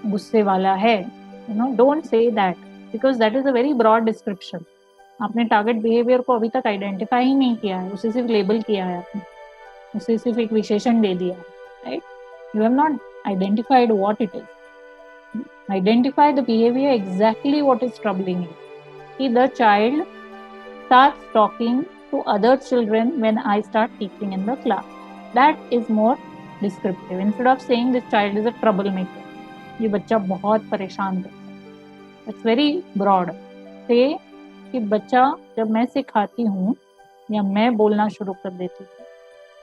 गुस्से वाला है। You know, don't say that because that is a very broad description. आपने टारगेट बिहेवियर को अभी तक आइडेंटिफाई ही नहीं किया है, उसे सिर्फ लेबल किया है आपने, उसे सिर्फ एक विशेषण दे दिया, right. You have not identified what it is. Identify the behavior exactly what is troubling you. If the child starts talking to other children when I start teaching in the class, that is more descriptive. Instead of saying this child is a troublemaker, ये बच्चा बहुत परेशान करता है, it's very broad. Say कि बच्चा जब मैं सिखाती हूँ या मैं बोलना शुरू कर देती हूँ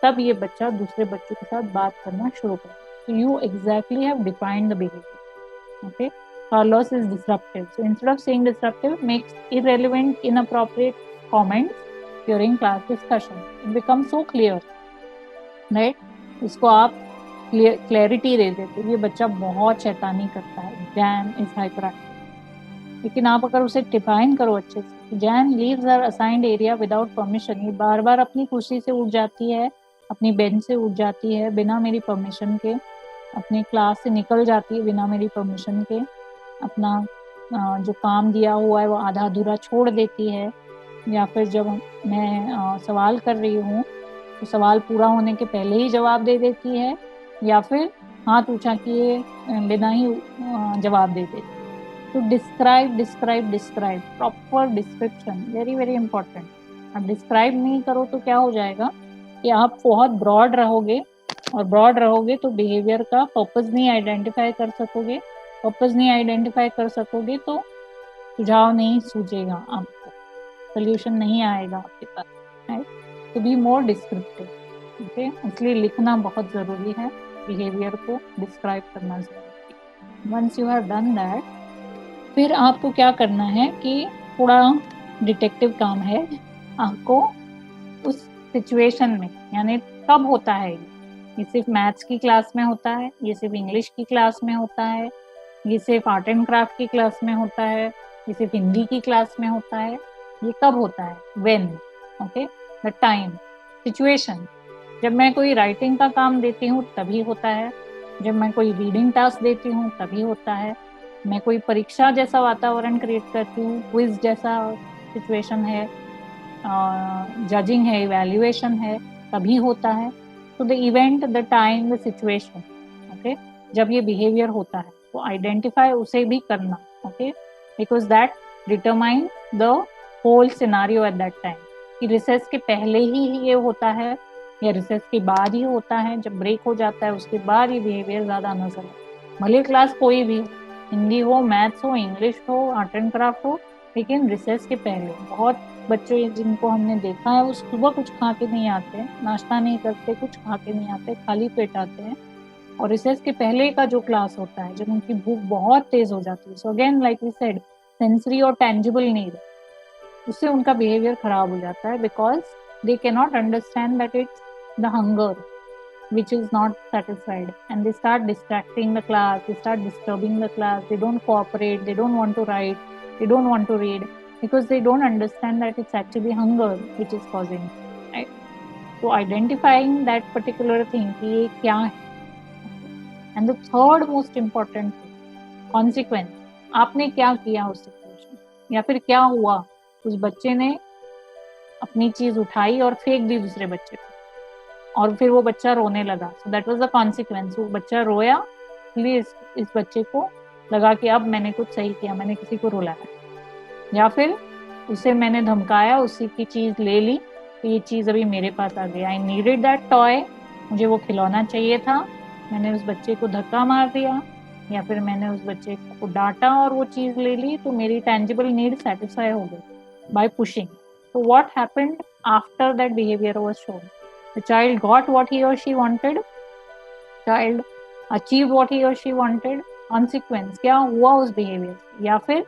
तब ये बच्चा दूसरे बच्चों के साथ बात करना शुरू करता है. So you exactly have defined the behavior. Okay, Carlos is disruptive. So instead of saying disruptive, makes irrelevant, inappropriate comments during class discussion. It becomes so clear, right? इसको आप क्लैरिटी दे देते, ये बच्चा बहुत शैतानी करता है, Jan is hyperactive. लेकिन आप अगर उसे डिफाइन करो अच्छे से, Jan leaves her assigned area without permission. ये बार बार अपनी खुशी से उठ जाती है अपनी बेंच से उठ जाती है बिना मेरी परमिशन के, अपनी क्लास से निकल जाती है बिना मेरी परमिशन के, अपना जो काम दिया हुआ है वो आधा अधूरा छोड़ देती है, या फिर जब मैं सवाल कर रही हूँ तो सवाल पूरा होने के पहले ही जवाब दे देती है, या फिर हाथ ऊंचा किए बिना ही जवाब दे देती है। तो describe describe describe, proper description, very very important. अब डिस्क्राइब नहीं करो तो क्या हो जाएगा कि आप बहुत ब्रॉड रहोगे, और ब्रॉड रहोगे तो बिहेवियर का पर्पस नहीं आइडेंटिफाई कर सकोगे, पर्पस नहीं आइडेंटिफाई कर सकोगे तो सुझाव नहीं सूझेगा, आपको सोल्यूशन नहीं आएगा आपके पास, राइट? तो बी मोर डिस्क्रिप्टिव, ओके? इसलिए लिखना बहुत ज़रूरी है, बिहेवियर को डिस्क्राइब करना ज़रूरी है। Once you have done that, फिर आपको क्या करना है कि थोड़ा डिटेक्टिव काम है आपको उस सिचुएशन में, यानी कब होता है ये सिर्फ मैथ्स की क्लास में होता है, ये सिर्फ इंग्लिश की क्लास में होता है, ये सिर्फ आर्ट एंड क्राफ्ट की क्लास में होता है, ये सिर्फ हिंदी की क्लास में होता है, ये कब होता है? When, okay? The time, situation. जब मैं कोई राइटिंग का काम देती हूँ तभी होता है, जब मैं कोई रीडिंग टास्क देती हूँ तभी होता है, मैं कोई परीक्षा जैसा वातावरण क्रिएट करती हूँ, क्विज जैसा सिचुएशन है, जजिंग है, इवैल्यूएशन है, तभी होता है। तो the event, the time, the situation, okay? जब ये बिहेवियर होता है तो आइडेंटिफाई उसे भी करना, okay? Because that determine the whole scenario at that time, कि रिसेस के पहले ही ये होता है या रिसेस के बाद ही होता है, जब ब्रेक हो जाता है उसके बाद ये बिहेवियर ज़्यादा नजर है। भले क्लास कोई भी, हिंदी हो, मैथ्स हो, इंग्लिश हो, आर्ट एंड क्राफ्ट हो, लेकिन रिसेस के पहले बहुत बच्चे जिनको हमने देखा है वो सुबह कुछ खा के नहीं आते, नाश्ता नहीं करते, कुछ खा के नहीं आते, खाली पेट आते हैं, और रिसेस के पहले का जो क्लास होता है जब उनकी भूख बहुत तेज हो जाती है, so again like we said, sensory और टेंजिबल नीड, उससे उनका बिहेवियर खराब हो जाता है, because they can not understand that it's the hunger which is not satisfied, and they start distracting the class, they start disturbing the class, they don't cooperate, they don't want to write, they don't want to read, because they don't understand that it's actually hunger which is causing, right? So identifying that particular thing कि ये क्या है, and the third most important thing, consequence, आपने क्या किया उस situation, या फिर क्या हुआ, उस बच्चे ने अपनी चीज उठाई और फेंक दी दूसरे बच्चे को, और फिर वो बच्चा रोने लगा, so that was the consequence. वो बच्चा रोया, इसलिए इस बच्चे को लगा कि अब मैंने कुछ सही किया, मैंने किसी को रुलाया, या फिर उसे मैंने धमकाया, उसी की चीज ले ली, तो ये चीज अभी मेरे पास आ गई, आई नीडेड दैट टॉय, मुझे वो खिलौना चाहिए था, मैंने उस बच्चे को धक्का मार दिया, या फिर मैंने उस बच्चे को डांटा और वो चीज ले ली, तो मेरी टेंजिबल नीड सेटिस्फाई हो गई bye pushing. So what happened after that behavior was shown? The child got what he or she wanted. Child achieved what he or she wanted. Consequence क्या हुआ उस behavior से? या फिर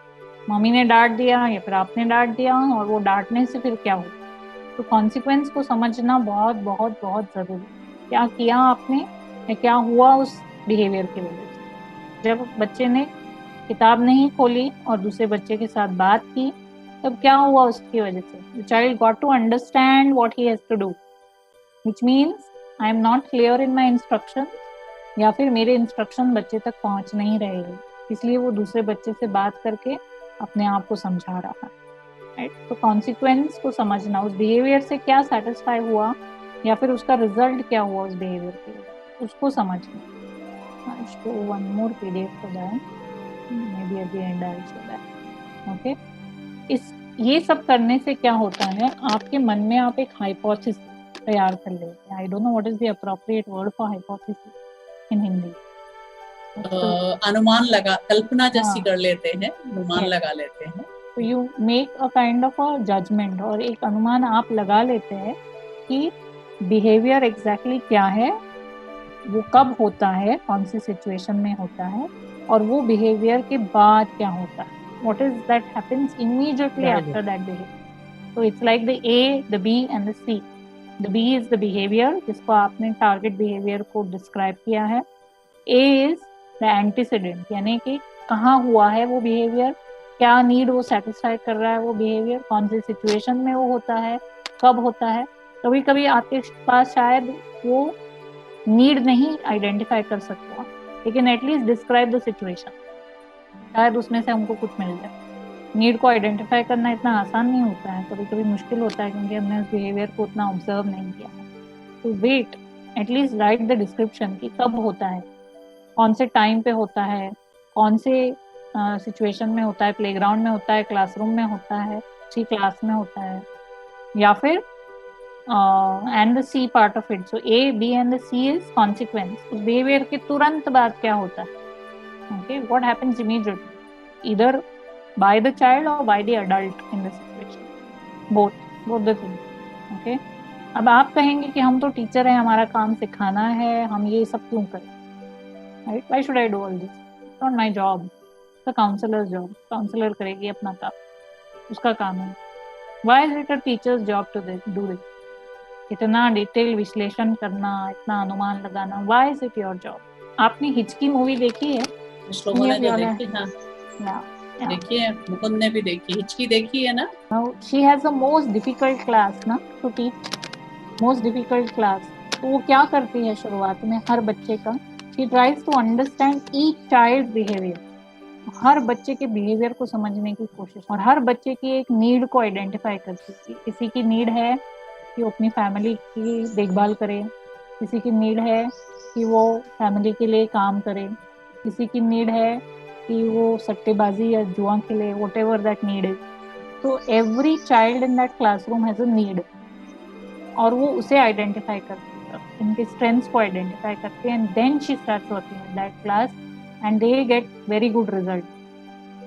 मम्मी ने डांट दिया, या फिर आपने डांट दिया, और वो डांटने से फिर क्या हुआ? तो consequence को समझना बहुत बहुत बहुत जरूरी है। क्या किया आपने या क्या हुआ उस behavior की वजह से? जब बच्चे ने किताब नहीं खोली और दूसरे बच्चे के साथ बात की, तब क्या हुआ उसकी वजह से? The child got to understand what he has to do, which means I am not clear in my instructions, या फिर मेरे इंस्ट्रक्शन बच्चे तक पहुंच नहीं रहे हैं, इसलिए वो दूसरे बच्चे से बात करके अपने आप को समझा रहा है, राइट? तो कॉन्सिक्वेंस को समझना, उस बिहेवियर से क्या सेटिस्फाई हुआ या फिर उसका रिजल्ट क्या हुआ उस बिहेवियर के, उसको समझना। So one more PDF for that, maybe at the end I'll show that, okay? ये सब करने से क्या होता है, आपके मन में आप एक हाइपोथेसिस तैयार कर लेते हैं। I don't know what is the appropriate word for hypothesis इन हिंदी। अनुमान लगा, कल्पना जैसी कर लेते हैं, अनुमान लगा लेते हैं। तो you make a kind of a judgement, और एक अनुमान आप लगा लेते हैं कि बिहेवियर एग्जैक्टली क्या है, वो कब होता है, कौन सी सिचुएशन में होता है, और वो बिहेवियर के बाद क्या होता है, what is that happens immediately after that behavior. So it's like the A, the B and the C. The B is the behavior जिसको आपने target behavior को describe किया है. A is the antecedent, यानी कि कहाँ हुआ है वो behavior, क्या need वो satisfy कर रहा है वो behavior, कौन सी situation में वो होता है, कब होता है, कभी कभी आपके पास शायद वो नीड नहीं आइडेंटिफाई कर सकता, लेकिन एटलीस्ट डिस्क्राइब द सिचुएशन, शायद उसमें से हमको कुछ मिल जाए। नीड को आइडेंटिफाई करना इतना आसान नहीं होता है, कभी कभी मुश्किल होता है क्योंकि हमने उस बिहेवियर को उतना ऑब्जर्व नहीं किया है। तो wait, at least write the description कि कब होता है, कौन से टाइम पे होता है, कौन से सिचुएशन में होता है, प्लेग्राउंड में होता है, क्लासरूम में होता है, सी क्लास में होता है, या फिर and the C part of it. So A B and the C is consequence. उस बिहेवियर के तुरंत बाद क्या होता है, okay, what happens immediately either by the child or by the adult in the situation, both the things, okay। अब आप कहेंगे कि हम तो टीचर हैं, हमारा काम सिखाना है, हम ये सब क्यों करें, right? Why should I do all this? It's not my job, it's the counselor's job। Counsellor करेगी अपना काम, उसका काम है। Why is it a teacher's job to do this? इतना डिटेल विश्लेषण करना, इतना अनुमान लगाना, why is it your job? आपने हिचकी मूवी देखी है? देखिए, मुकुंद ने भी देखी, हिचकी देखी है ना? She has the most difficult class ना to teach, most difficult class। तो वो क्या करती है शुरुआत में हर बच्चे का, she tries to understand each child's behavior, हर बच्चे के बिहेवियर को समझने की कोशिश, और हर बच्चे की एक नीड को आइडेंटिफाई करती है। किसी की नीड है कि वो अपनी फैमिली की देखभाल करे, किसी की नीड है कि वो फैमिली के लिए काम करे, किसी की नीड है कि वो सट्टेबाजी या जुआ खेले, whatever that need is। तो every child in that classroom has a need, और वो उसे आइडेंटिफाई करती है, इनके स्ट्रेंथ्स को आइडेंटिफाई करते हैं, and then she starts working with that class and they get very good result,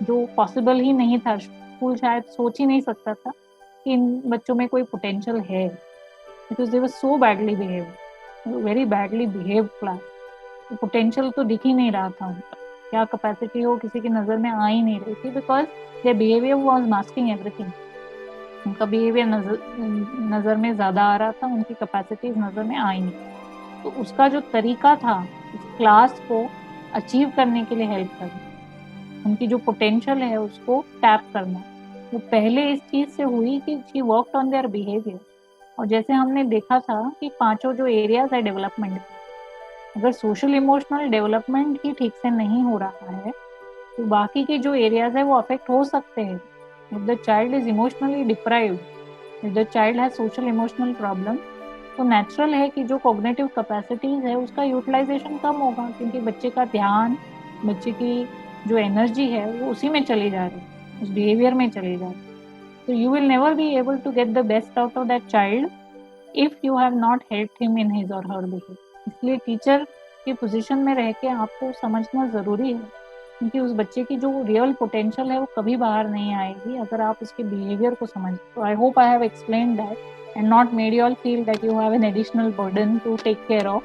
जो पॉसिबल ही नहीं था। स्कूल शायद सोच ही नहीं सकता था कि इन बच्चों में कोई पोटेंशियल है, because they were so badly behaved, very badly behaved class। Potential तो दिख ही नहीं रहा था उनका, क्या कैपेसिटी हो किसी की नजर में आ ही नहीं रही थी, because their behaviour was masking everything. उनका बिहेवियर नजर में ज्यादा आ रहा था, उनकी कैपेसिटीज नजर में आई नहीं। तो उसका जो तरीका था इस क्लास को अचीव करने के लिए हेल्प करना, उनकी जो पोटेंशियल है उसको टैप करना, वो पहले इस चीज से हुई कि she worked on their behaviour. और जैसे हमने देखा था कि 5 जो एरियाज है डेवलपमेंट के, अगर सोशल इमोशनल डेवलपमेंट ही ठीक से नहीं हो रहा है तो बाकी के जो एरियाज है वो अफेक्ट हो सकते हैं। If the child is emotionally deprived, if the child has social emotional problem, तो नेचुरल है कि जो कॉग्निटिव कैपेसिटीज है उसका यूटिलाइजेशन कम होगा, क्योंकि बच्चे का ध्यान, बच्चे की जो एनर्जी है वो उसी में चली जा रही है, उस बिहेवियर में चली जा रही है। तो you will never be able to get the best out of that child if you have not helped him in his और हर बिहेवियर। इसलिए टीचर की पोजीशन में रह के आपको समझना ज़रूरी है, क्योंकि उस बच्चे की जो रियल पोटेंशियल है वो कभी बाहर नहीं आएगी अगर आप उसके बिहेवियर को समझ। तो I hope I have explained that and not made you all feel that you have an additional burden to take care of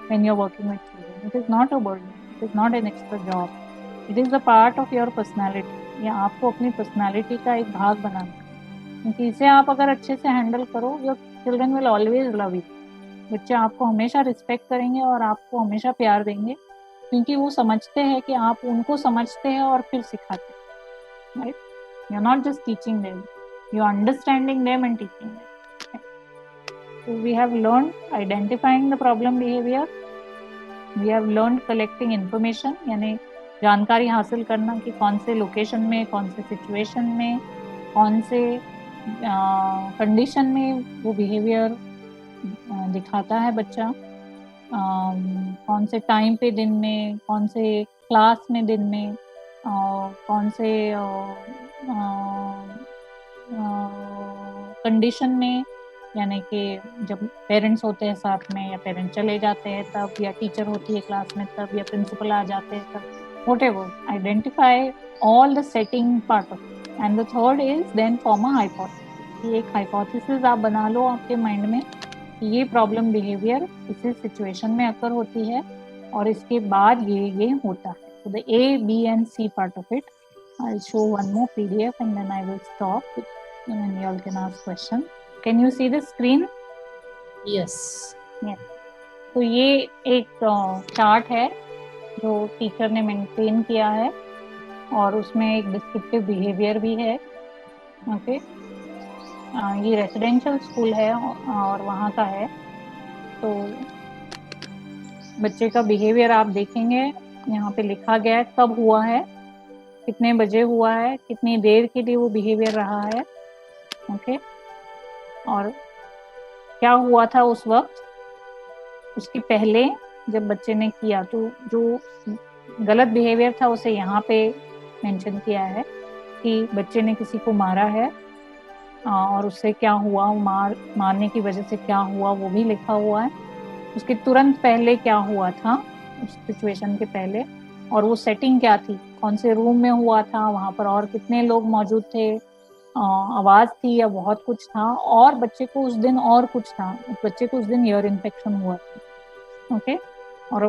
when you are working with children. It is not a burden, it is not an extra job, it is a part of your personality. या आपको अपनी personality का एक भाग बनाना, क्योंकि इसे आप अगर अच्छे से हैंडल करो, your children will always love you. बच्चे आपको हमेशा रिस्पेक्ट करेंगे और आपको हमेशा प्यार देंगे, क्योंकि वो समझते हैं कि आप उनको समझते हैं और फिर सिखाते हैं, right? You are not just teaching them, you are understanding them and teaching them. So we have learned identifying the problem behavior, we have learned collecting information, यानी जानकारी हासिल करना कि कौन से लोकेशन में, कौन से सिचुएशन में, कौन से कंडीशन में वो बिहेवियर दिखाता है बच्चा, कौन से टाइम पे दिन में, कौन से क्लास में दिन में, कौन से कंडीशन में, यानी कि जब पेरेंट्स होते हैं साथ में, या पेरेंट्स चले जाते हैं तब, या टीचर होती है क्लास में तब, या प्रिंसिपल आ जाते हैं तब, whatever, identify all the setting part of it. And the third is then form a hypothesis। ये एक hypothesis आप बना लो आपके माइंड में कि ये प्रॉब्लम बिहेवियर इसी सिचुएशन में अकर होती है और इसके बाद ये होता है। So the A, B and C part of it, I'll show one more PDF and then I will stop and then you all can ask question. Can you see the screen? Yes. Yes. तो ये एक chart है जो teacher ने maintain किया है और उसमें एक डिस्क्रिप्टिव बिहेवियर भी है, ओके। ये रेसिडेंशियल स्कूल है और वहाँ का है। तो बच्चे का बिहेवियर आप देखेंगे, यहाँ पे लिखा गया है कब हुआ है, कितने बजे हुआ है, कितनी देर के लिए वो बिहेवियर रहा है, ओके, और क्या हुआ था उस वक्त, उसके पहले जब बच्चे ने किया तो जो गलत बिहेवियर था उसे यहाँ पे मेंशन किया है कि बच्चे ने किसी को मारा है और उससे क्या हुआ, मारने की वजह से क्या हुआ वो भी लिखा हुआ है। उसके तुरंत पहले क्या हुआ था, उस सिचुएशन के पहले, और वो सेटिंग क्या थी, कौन से रूम में हुआ था, वहाँ पर और कितने लोग मौजूद थे, आवाज थी या बहुत कुछ था, और बच्चे को उस दिन और कुछ था, बच्चे को उस दिन ईयर इन्फेक्शन हुआ था, ओके, और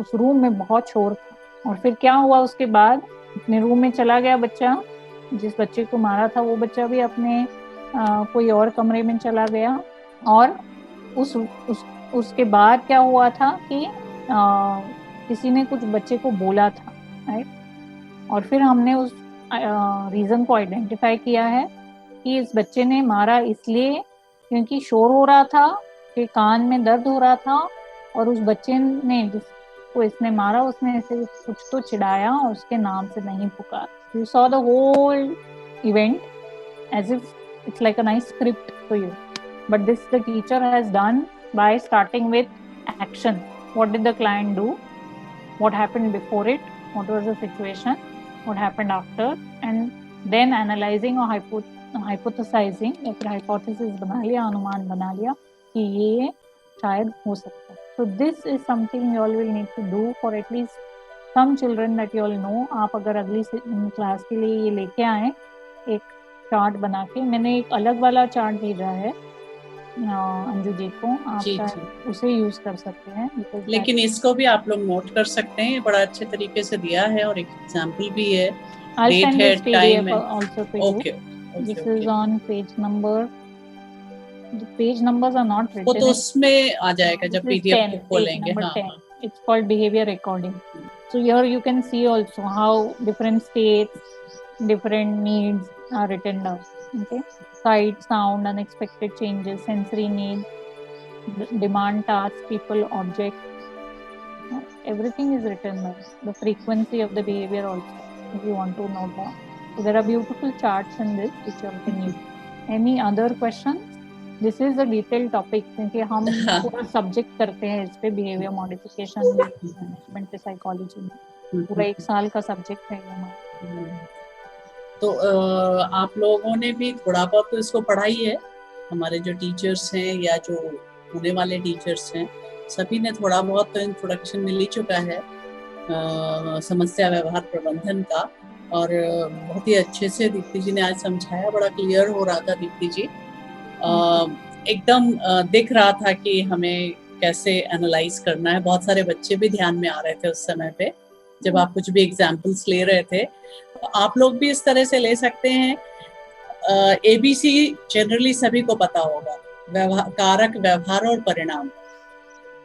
उस रूम में बहुत शोर था। और फिर क्या हुआ उसके बाद, अपने रूम में चला गया बच्चा, जिस बच्चे को मारा था वो बच्चा भी अपने कोई और कमरे में चला गया, और उसके बाद क्या हुआ था कि किसी ने कुछ बच्चे को बोला था, राइट, और फिर हमने उस रीजन को आइडेंटिफाई किया है कि इस बच्चे ने मारा इसलिए क्योंकि शोर हो रहा था, फिर कान में दर्द हो रहा था, और उस बच्चे ने जिसको इसने मारा उसने इसे कुछ तो चिढ़ाया और उसके नाम से नहीं पुकारा। You saw the whole event as if it's like a nice script for you, but this the teacher has done by starting with action. What did the client do? What happened before it? What was the situation? What happened after? And then analyzing or hypothesizing, या फिर hypothesis बना लिया, अनुमान बना लिया कि ये शायद हो सकता है। So this is something you all will need to do for at least some children that you all know. आप अगर अगली क्लास के लिए ये लेके आए एक चार्ट बना के, मैंने एक अलग वाला चार्ट भेजा है अंजू जी को, आप उसे यूज कर सकते हैं, लेकिन इसको भी आप लोग नोट कर सकते हैं, बड़ा अच्छे तरीके से दिया है और एक एग्जांपल भी है, डेट है, टाइम है। Okay, this is on page number, the page numbers are not written, वो तो उसमें आ जाएगा जब पीडीएफ को खोलेंगे। हाँ, it's called behavior recording. So here you can see also how different states, different needs are written down. Okay, sight, sound, unexpected changes, sensory needs, demand, tasks, people, object, everything is written down. The frequency of the behavior also, if you want to know that. So there are beautiful charts in this which you can use. Any other questions? This is a detail topic, क्योंकि हम पूरा subject करते हैं इस पे, behaviour modification management के psychology में पूरा 1 साल का सब्जेक्ट है हमारा। तो आप लोगों ने भी थोड़ा बहुत तो इसको पढ़ा ही है, हमारे जो टीचर्स हैं या जो होने वाले टीचर्स हैं सभी ने थोड़ा बहुत तो इंट्रोडक्शन मिल ही चुका है समस्या व्यवहार प्रबंधन का, और बहुत ही अच्छे से दीप्ति जी ने आज समझाया, बड़ा क्लियर हो रहा था दीप्ति जी, एकदम दिख रहा था कि हमें कैसे एनालाइज करना है। बहुत सारे बच्चे भी ध्यान में आ रहे थे उस समय पे जब आप कुछ भी एग्जाम्पल्स ले रहे थे, तो आप लोग भी इस तरह से ले सकते हैं। ABC जनरली सभी को पता होगा, कारक, व्यवहार और परिणाम,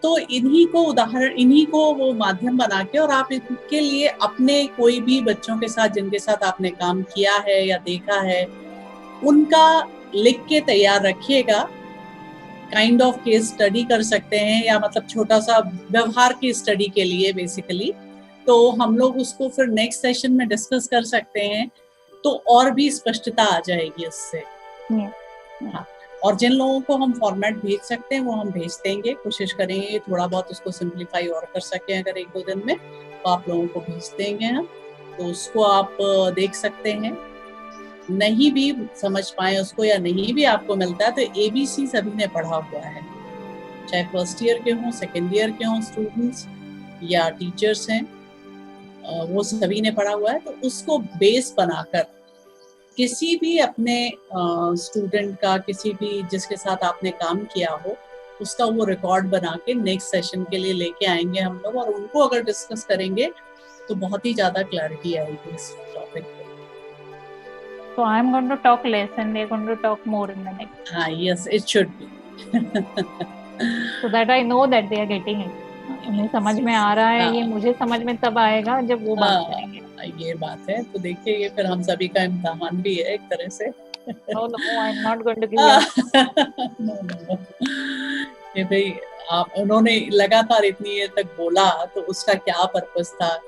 तो इन्हीं को उदाहरण, इन्हीं को वो माध्यम बना के, और आप इनके लिए अपने कोई भी बच्चों के साथ जिनके साथ आपने काम किया है या देखा है उनका लिख के तैयार रखिएगा। काइंड ऑफ केस स्टडी कर सकते हैं, या मतलब छोटा सा व्यवहार की स्टडी के लिए बेसिकली, तो हम लोग उसको फिर नेक्स्ट सेशन में डिस्कस कर सकते हैं, तो और भी स्पष्टता आ जाएगी उससे। हाँ, और जिन लोगों को हम फॉर्मेट भेज सकते हैं वो हम भेज देंगे, कोशिश करेंगे थोड़ा बहुत उसको सिंप्लीफाई और कर सकें, अगर 1-2 दिन में तो आप लोगों को भेज देंगे हम, तो उसको आप देख सकते हैं। नहीं भी समझ पाए उसको या नहीं भी आपको मिलता है तो ABC सभी ने पढ़ा हुआ है, चाहे फर्स्ट ईयर के हों, सेकेंड ईयर के हों स्टूडेंट्स या टीचर्स हैं, वो सभी ने पढ़ा हुआ है। तो उसको बेस बनाकर किसी भी अपने स्टूडेंट का, किसी भी जिसके साथ आपने काम किया हो, उसका वो रिकॉर्ड बना के नेक्स्ट सेशन के लिए लेके आएंगे हम लोग, और उनको अगर डिस्कस करेंगे तो बहुत ही ज्यादा क्लैरिटी आएगी इस टॉपिक पे। So I'm going to talk less and they're going to talk more in the next. Yes, it should be. So that I know that they are getting it. उन्हें समझ में आ रहा है, ये मुझे समझ में तब आएगा जब वो बात करेंगे। ये बात है, तो देखिए ये फिर हम सभी का इम्तिहान भी है एक तरह से। No, I'm not going to give you. No. ये भाई आप उन्होंने लगातार इतनी देर तक बोला तो उसका क्या पर्पस था।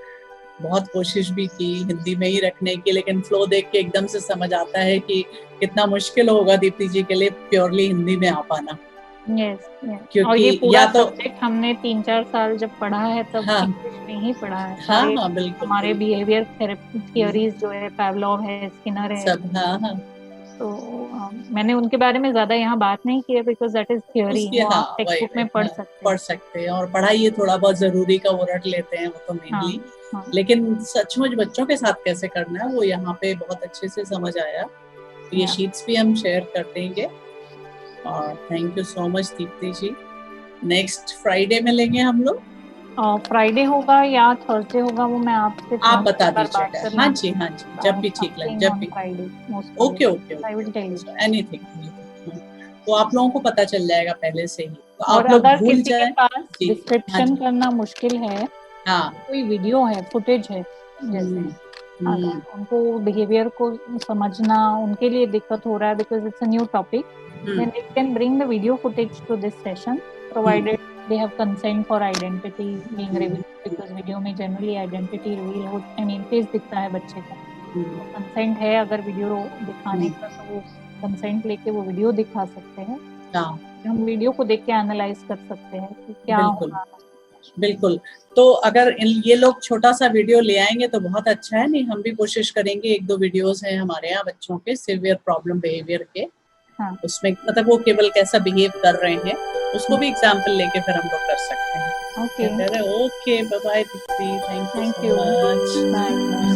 बहुत कोशिश भी की हिंदी में ही रखने की, लेकिन फ्लो देख के एकदम से समझ आता है कि कितना मुश्किल होगा दीप्ति जी के लिए प्योरली हिंदी में आ पाना। Yes. क्योंकि और ये पूरा या तो सब्जेक्ट हमने 3-4 साल जब पढ़ा है तब इंग्लिश में ही पढ़ा है। हाँ, बिल्कुल हमारे बिहेवियर थियोरीज जो है, पावलोव है, स्किनर है, सब। हाँ। तो मैंने उनके बारे में ज्यादा यहाँ बात नहीं की है बिकॉज दैट इज थियोरी, आप टेक्स्ट बुक में पढ़ सकते हैं और पढ़ाई थोड़ा बहुत जरूरी का वो रट लेते हैं वो तो मेनली। लेकिन सचमुच बच्चों के साथ कैसे करना है वो यहाँ पे बहुत अच्छे से समझ आया। ये शीट्स भी हम शेयर कर देंगे। और thank you so much Deepti ji. Next Friday में लेंगे हम लोग। फ्राइडे होगा या थर्सडे होगा वो मैं आपसे आप बता दीजिएगा। हाँ जी जब भी ठीक लगे, जब भी। Okay anything. तो आप लोगों को पता चल जाएगा पहले से ही, तो आप लोग भूल जाए। डिस्क्रिप्शन करना मुश्किल है, कोई वीडियो है, फुटेज है, जैसे उनको बिहेवियर को समझना उनके लिए दिक्कत हो रहा है because it's a new topic, then they can bring the video footage to this session provided they have consent for identity being revealed, because video में generally identity reveal हो, I mean face दिखता है बच्चे का, consent है अगर video दिखाने का तो वो कंसेंट लेके वो वीडियो दिखा सकते हैं। हम वीडियो को देख के एनालाइज कर सकते हैं कि क्या होगा। बिल्कुल। तो अगर ये लोग छोटा सा वीडियो ले आएंगे तो बहुत अच्छा है। नहीं हम भी कोशिश करेंगे, 1-2 वीडियोस हैं हमारे यहाँ बच्चों के सिवियर प्रॉब्लम बिहेवियर के। उसमें मतलब वो केवल कैसा बिहेव कर रहे हैं उसको भी एग्जाम्पल लेके फिर हम लोग कर सकते हैं। Okay bye bye Deepti, thank you so much.